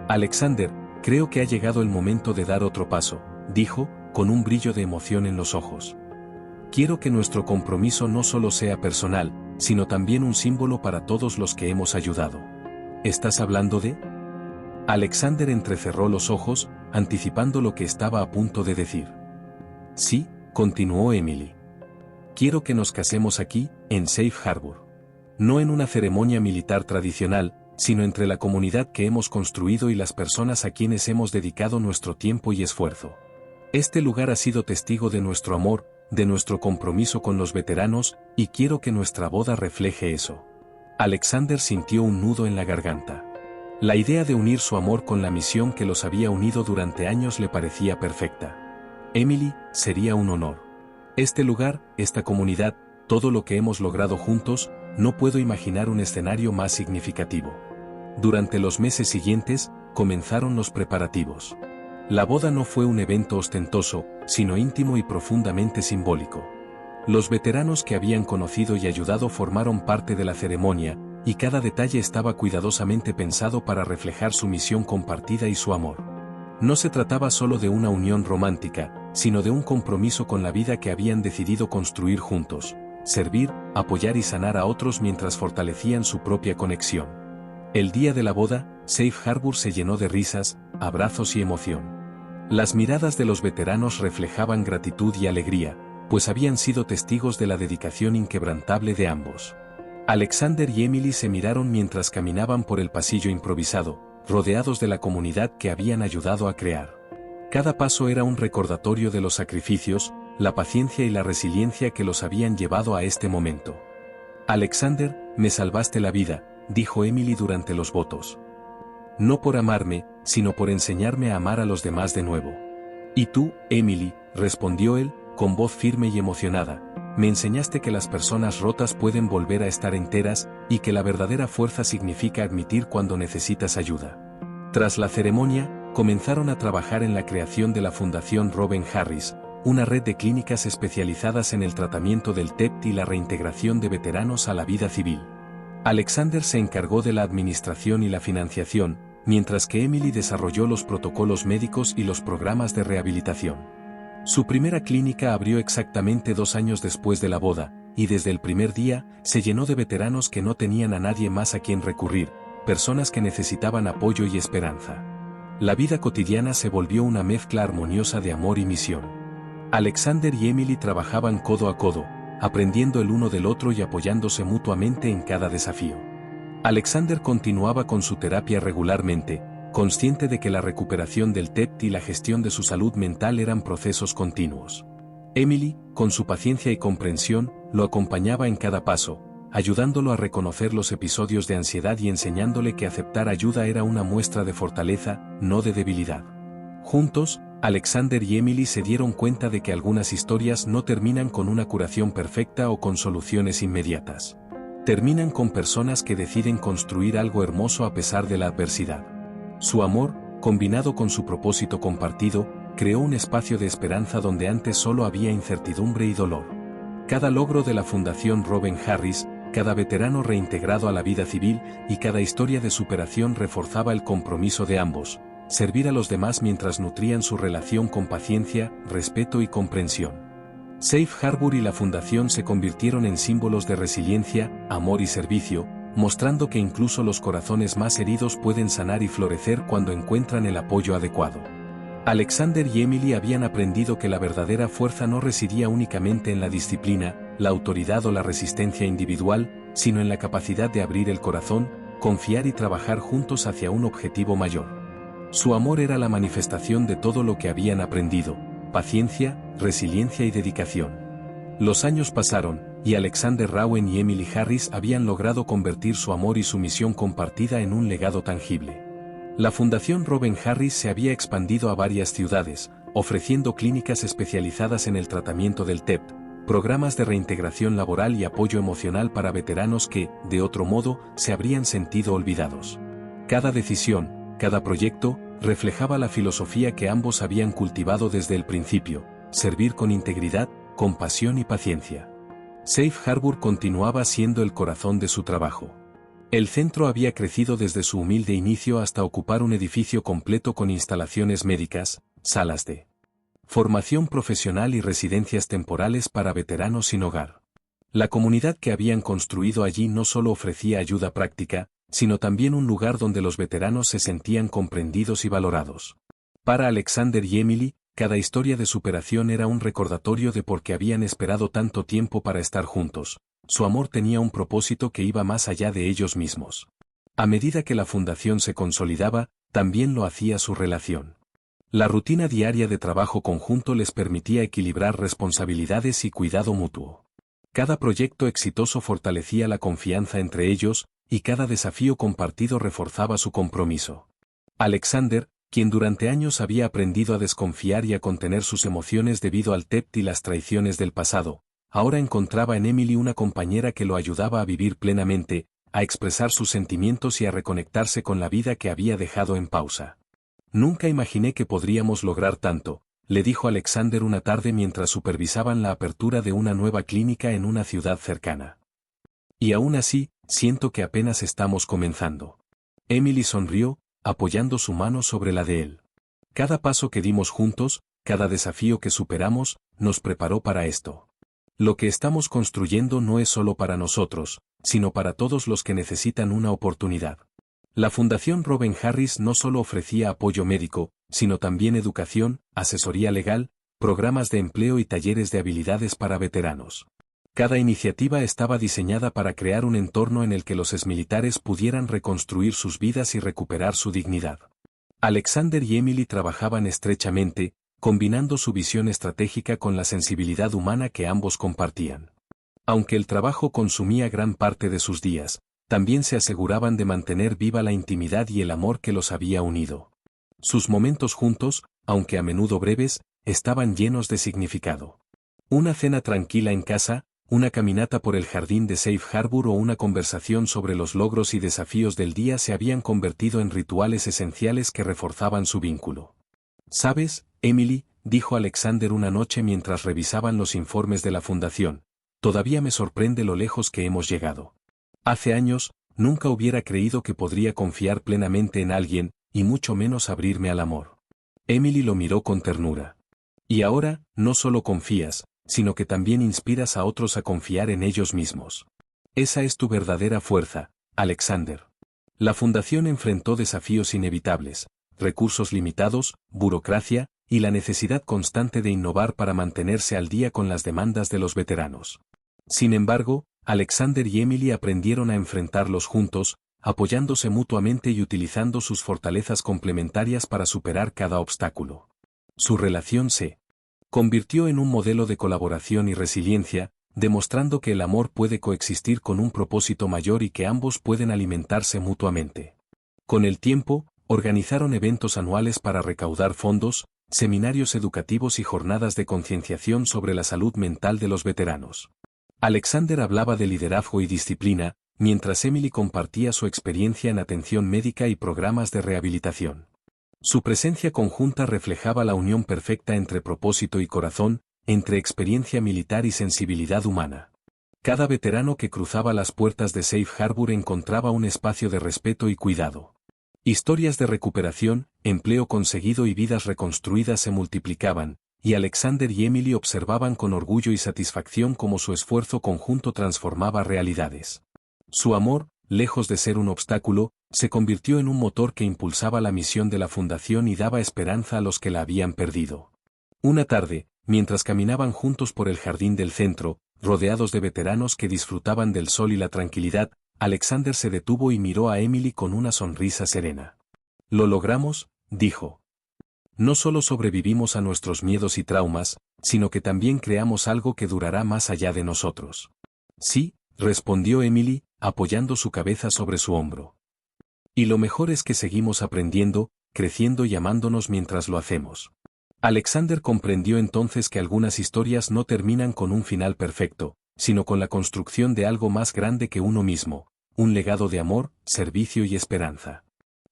«Alexander, creo que ha llegado el momento de dar otro paso», dijo, con un brillo de emoción en los ojos. «Quiero que nuestro compromiso no solo sea personal, sino también un símbolo para todos los que hemos ayudado». «¿Estás hablando de...?» Alexander entrecerró los ojos, anticipando lo que estaba a punto de decir. «Sí», continuó Emily. «Quiero que nos casemos aquí, en Safe Harbor. No en una ceremonia militar tradicional, sino entre la comunidad que hemos construido y las personas a quienes hemos dedicado nuestro tiempo y esfuerzo. Este lugar ha sido testigo de nuestro amor, de nuestro compromiso con los veteranos, y quiero que nuestra boda refleje eso». Alexander sintió un nudo en la garganta. La idea de unir su amor con la misión que los había unido durante años le parecía perfecta. «Emily, sería un honor. Este lugar, esta comunidad, todo lo que hemos logrado juntos, no puedo imaginar un escenario más significativo». Durante los meses siguientes, comenzaron los preparativos. La boda no fue un evento ostentoso, sino íntimo y profundamente simbólico. Los veteranos que habían conocido y ayudado formaron parte de la ceremonia, y cada detalle estaba cuidadosamente pensado para reflejar su misión compartida y su amor. No se trataba solo de una unión romántica, sino de un compromiso con la vida que habían decidido construir juntos, servir, apoyar y sanar a otros mientras fortalecían su propia conexión. El día de la boda, Safe Harbor se llenó de risas, abrazos y emoción. Las miradas de los veteranos reflejaban gratitud y alegría, pues habían sido testigos de la dedicación inquebrantable de ambos. Alexander y Emily se miraron mientras caminaban por el pasillo improvisado, rodeados de la comunidad que habían ayudado a crear. Cada paso era un recordatorio de los sacrificios, la paciencia y la resiliencia que los habían llevado a este momento. «Alexander, me salvaste la vida», dijo Emily durante los votos. «No por amarme, sino por enseñarme a amar a los demás de nuevo». «Y tú, Emily», respondió él, con voz firme y emocionada, «me enseñaste que las personas rotas pueden volver a estar enteras, y que la verdadera fuerza significa admitir cuando necesitas ayuda». Tras la ceremonia, comenzaron a trabajar en la creación de la Fundación Robin Harris, una red de clínicas especializadas en el tratamiento del TEPT y la reintegración de veteranos a la vida civil. Alexander se encargó de la administración y la financiación, mientras que Emily desarrolló los protocolos médicos y los programas de rehabilitación. Su primera clínica abrió exactamente 2 años después de la boda, y desde el primer día, se llenó de veteranos que no tenían a nadie más a quien recurrir, personas que necesitaban apoyo y esperanza. La vida cotidiana se volvió una mezcla armoniosa de amor y misión. Alexander y Emily trabajaban codo a codo, aprendiendo el uno del otro y apoyándose mutuamente en cada desafío. Alexander continuaba con su terapia regularmente, consciente de que la recuperación del TEPT y la gestión de su salud mental eran procesos continuos. Emily, con su paciencia y comprensión, lo acompañaba en cada paso, ayudándolo a reconocer los episodios de ansiedad y enseñándole que aceptar ayuda era una muestra de fortaleza, no de debilidad. Juntos, Alexander y Emily se dieron cuenta de que algunas historias no terminan con una curación perfecta o con soluciones inmediatas. Terminan con personas que deciden construir algo hermoso a pesar de la adversidad. Su amor, combinado con su propósito compartido, creó un espacio de esperanza donde antes solo había incertidumbre y dolor. Cada logro de la Fundación Robin Harris, cada veterano reintegrado a la vida civil y cada historia de superación reforzaba el compromiso de ambos, servir a los demás mientras nutrían su relación con paciencia, respeto y comprensión. Safe Harbor y la Fundación se convirtieron en símbolos de resiliencia, amor y servicio, mostrando que incluso los corazones más heridos pueden sanar y florecer cuando encuentran el apoyo adecuado. Alexander y Emily habían aprendido que la verdadera fuerza no residía únicamente en la disciplina, la autoridad o la resistencia individual, sino en la capacidad de abrir el corazón, confiar y trabajar juntos hacia un objetivo mayor. Su amor era la manifestación de todo lo que habían aprendido: paciencia, resiliencia y dedicación. Los años pasaron, y Alexander Rowen y Emily Harris habían logrado convertir su amor y su misión compartida en un legado tangible. La Fundación Robin Harris se había expandido a varias ciudades, ofreciendo clínicas especializadas en el tratamiento del TEPT, programas de reintegración laboral y apoyo emocional para veteranos que, de otro modo, se habrían sentido olvidados. Cada decisión, cada proyecto, reflejaba la filosofía que ambos habían cultivado desde el principio: servir con integridad, compasión y paciencia. Safe Harbor continuaba siendo el corazón de su trabajo. El centro había crecido desde su humilde inicio hasta ocupar un edificio completo con instalaciones médicas, salas de formación profesional y residencias temporales para veteranos sin hogar. La comunidad que habían construido allí no solo ofrecía ayuda práctica, sino también un lugar donde los veteranos se sentían comprendidos y valorados. Para Alexander y Emily, cada historia de superación era un recordatorio de por qué habían esperado tanto tiempo para estar juntos. Su amor tenía un propósito que iba más allá de ellos mismos. A medida que la fundación se consolidaba, también lo hacía su relación. La rutina diaria de trabajo conjunto les permitía equilibrar responsabilidades y cuidado mutuo. Cada proyecto exitoso fortalecía la confianza entre ellos, y cada desafío compartido reforzaba su compromiso. Alexander, quien durante años había aprendido a desconfiar y a contener sus emociones debido al TEPT y las traiciones del pasado, ahora encontraba en Emily una compañera que lo ayudaba a vivir plenamente, a expresar sus sentimientos y a reconectarse con la vida que había dejado en pausa. «Nunca imaginé que podríamos lograr tanto», le dijo Alexander una tarde mientras supervisaban la apertura de una nueva clínica en una ciudad cercana. «Y aún así, siento que apenas estamos comenzando». Emily sonrió, apoyando su mano sobre la de él. «Cada paso que dimos juntos, cada desafío que superamos, nos preparó para esto. Lo que estamos construyendo no es solo para nosotros, sino para todos los que necesitan una oportunidad». La Fundación Robin Harris no solo ofrecía apoyo médico, sino también educación, asesoría legal, programas de empleo y talleres de habilidades para veteranos. Cada iniciativa estaba diseñada para crear un entorno en el que los exmilitares pudieran reconstruir sus vidas y recuperar su dignidad. Alexander y Emily trabajaban estrechamente, combinando su visión estratégica con la sensibilidad humana que ambos compartían. Aunque el trabajo consumía gran parte de sus días, también se aseguraban de mantener viva la intimidad y el amor que los había unido. Sus momentos juntos, aunque a menudo breves, estaban llenos de significado. Una cena tranquila en casa, una caminata por el jardín de Safe Harbor o una conversación sobre los logros y desafíos del día se habían convertido en rituales esenciales que reforzaban su vínculo. «¿Sabes, Emily?», dijo Alexander una noche mientras revisaban los informes de la fundación, «todavía me sorprende lo lejos que hemos llegado. Hace años, nunca hubiera creído que podría confiar plenamente en alguien, y mucho menos abrirme al amor». Emily lo miró con ternura. «Y ahora, no solo confías, sino que también inspiras a otros a confiar en ellos mismos. Esa es tu verdadera fuerza, Alexander». La fundación enfrentó desafíos inevitables: recursos limitados, burocracia, y la necesidad constante de innovar para mantenerse al día con las demandas de los veteranos. Sin embargo, Alexander y Emily aprendieron a enfrentarlos juntos, apoyándose mutuamente y utilizando sus fortalezas complementarias para superar cada obstáculo. Su relación se convirtió en un modelo de colaboración y resiliencia, demostrando que el amor puede coexistir con un propósito mayor y que ambos pueden alimentarse mutuamente. Con el tiempo, organizaron eventos anuales para recaudar fondos, seminarios educativos y jornadas de concienciación sobre la salud mental de los veteranos. Alexander hablaba de liderazgo y disciplina, mientras Emily compartía su experiencia en atención médica y programas de rehabilitación. Su presencia conjunta reflejaba la unión perfecta entre propósito y corazón, entre experiencia militar y sensibilidad humana. Cada veterano que cruzaba las puertas de Safe Harbor encontraba un espacio de respeto y cuidado. Historias de recuperación, empleo conseguido y vidas reconstruidas se multiplicaban, y Alexander y Emily observaban con orgullo y satisfacción cómo su esfuerzo conjunto transformaba realidades. Su amor, lejos de ser un obstáculo, se convirtió en un motor que impulsaba la misión de la fundación y daba esperanza a los que la habían perdido. Una tarde, mientras caminaban juntos por el jardín del centro, rodeados de veteranos que disfrutaban del sol y la tranquilidad, Alexander se detuvo y miró a Emily con una sonrisa serena. «Lo logramos», dijo. «No solo sobrevivimos a nuestros miedos y traumas, sino que también creamos algo que durará más allá de nosotros». «Sí», respondió Emily, apoyando su cabeza sobre su hombro. «Y lo mejor es que seguimos aprendiendo, creciendo y amándonos mientras lo hacemos». Alexander comprendió entonces que algunas historias no terminan con un final perfecto, sino con la construcción de algo más grande que uno mismo, un legado de amor, servicio y esperanza.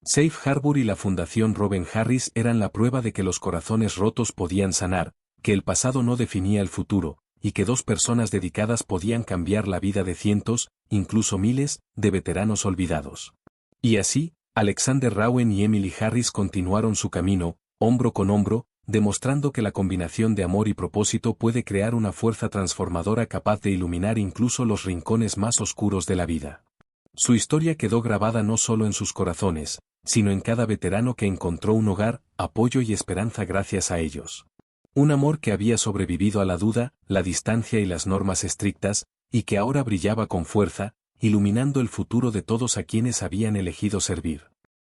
Safe Harbor y la Fundación Robin Harris eran la prueba de que los corazones rotos podían sanar, que el pasado no definía el futuro, y que dos personas dedicadas podían cambiar la vida de cientos, incluso miles, de veteranos olvidados. Y así, Alexander Rowen y Emily Harris continuaron su camino, hombro con hombro, demostrando que la combinación de amor y propósito puede crear una fuerza transformadora capaz de iluminar incluso los rincones más oscuros de la vida. Su historia quedó grabada no solo en sus corazones, sino en cada veterano que encontró un hogar, apoyo y esperanza gracias a ellos. Un amor que había sobrevivido a la duda, la distancia y las normas estrictas, y que ahora brillaba con fuerza, iluminando el futuro de todos a quienes habían elegido servir.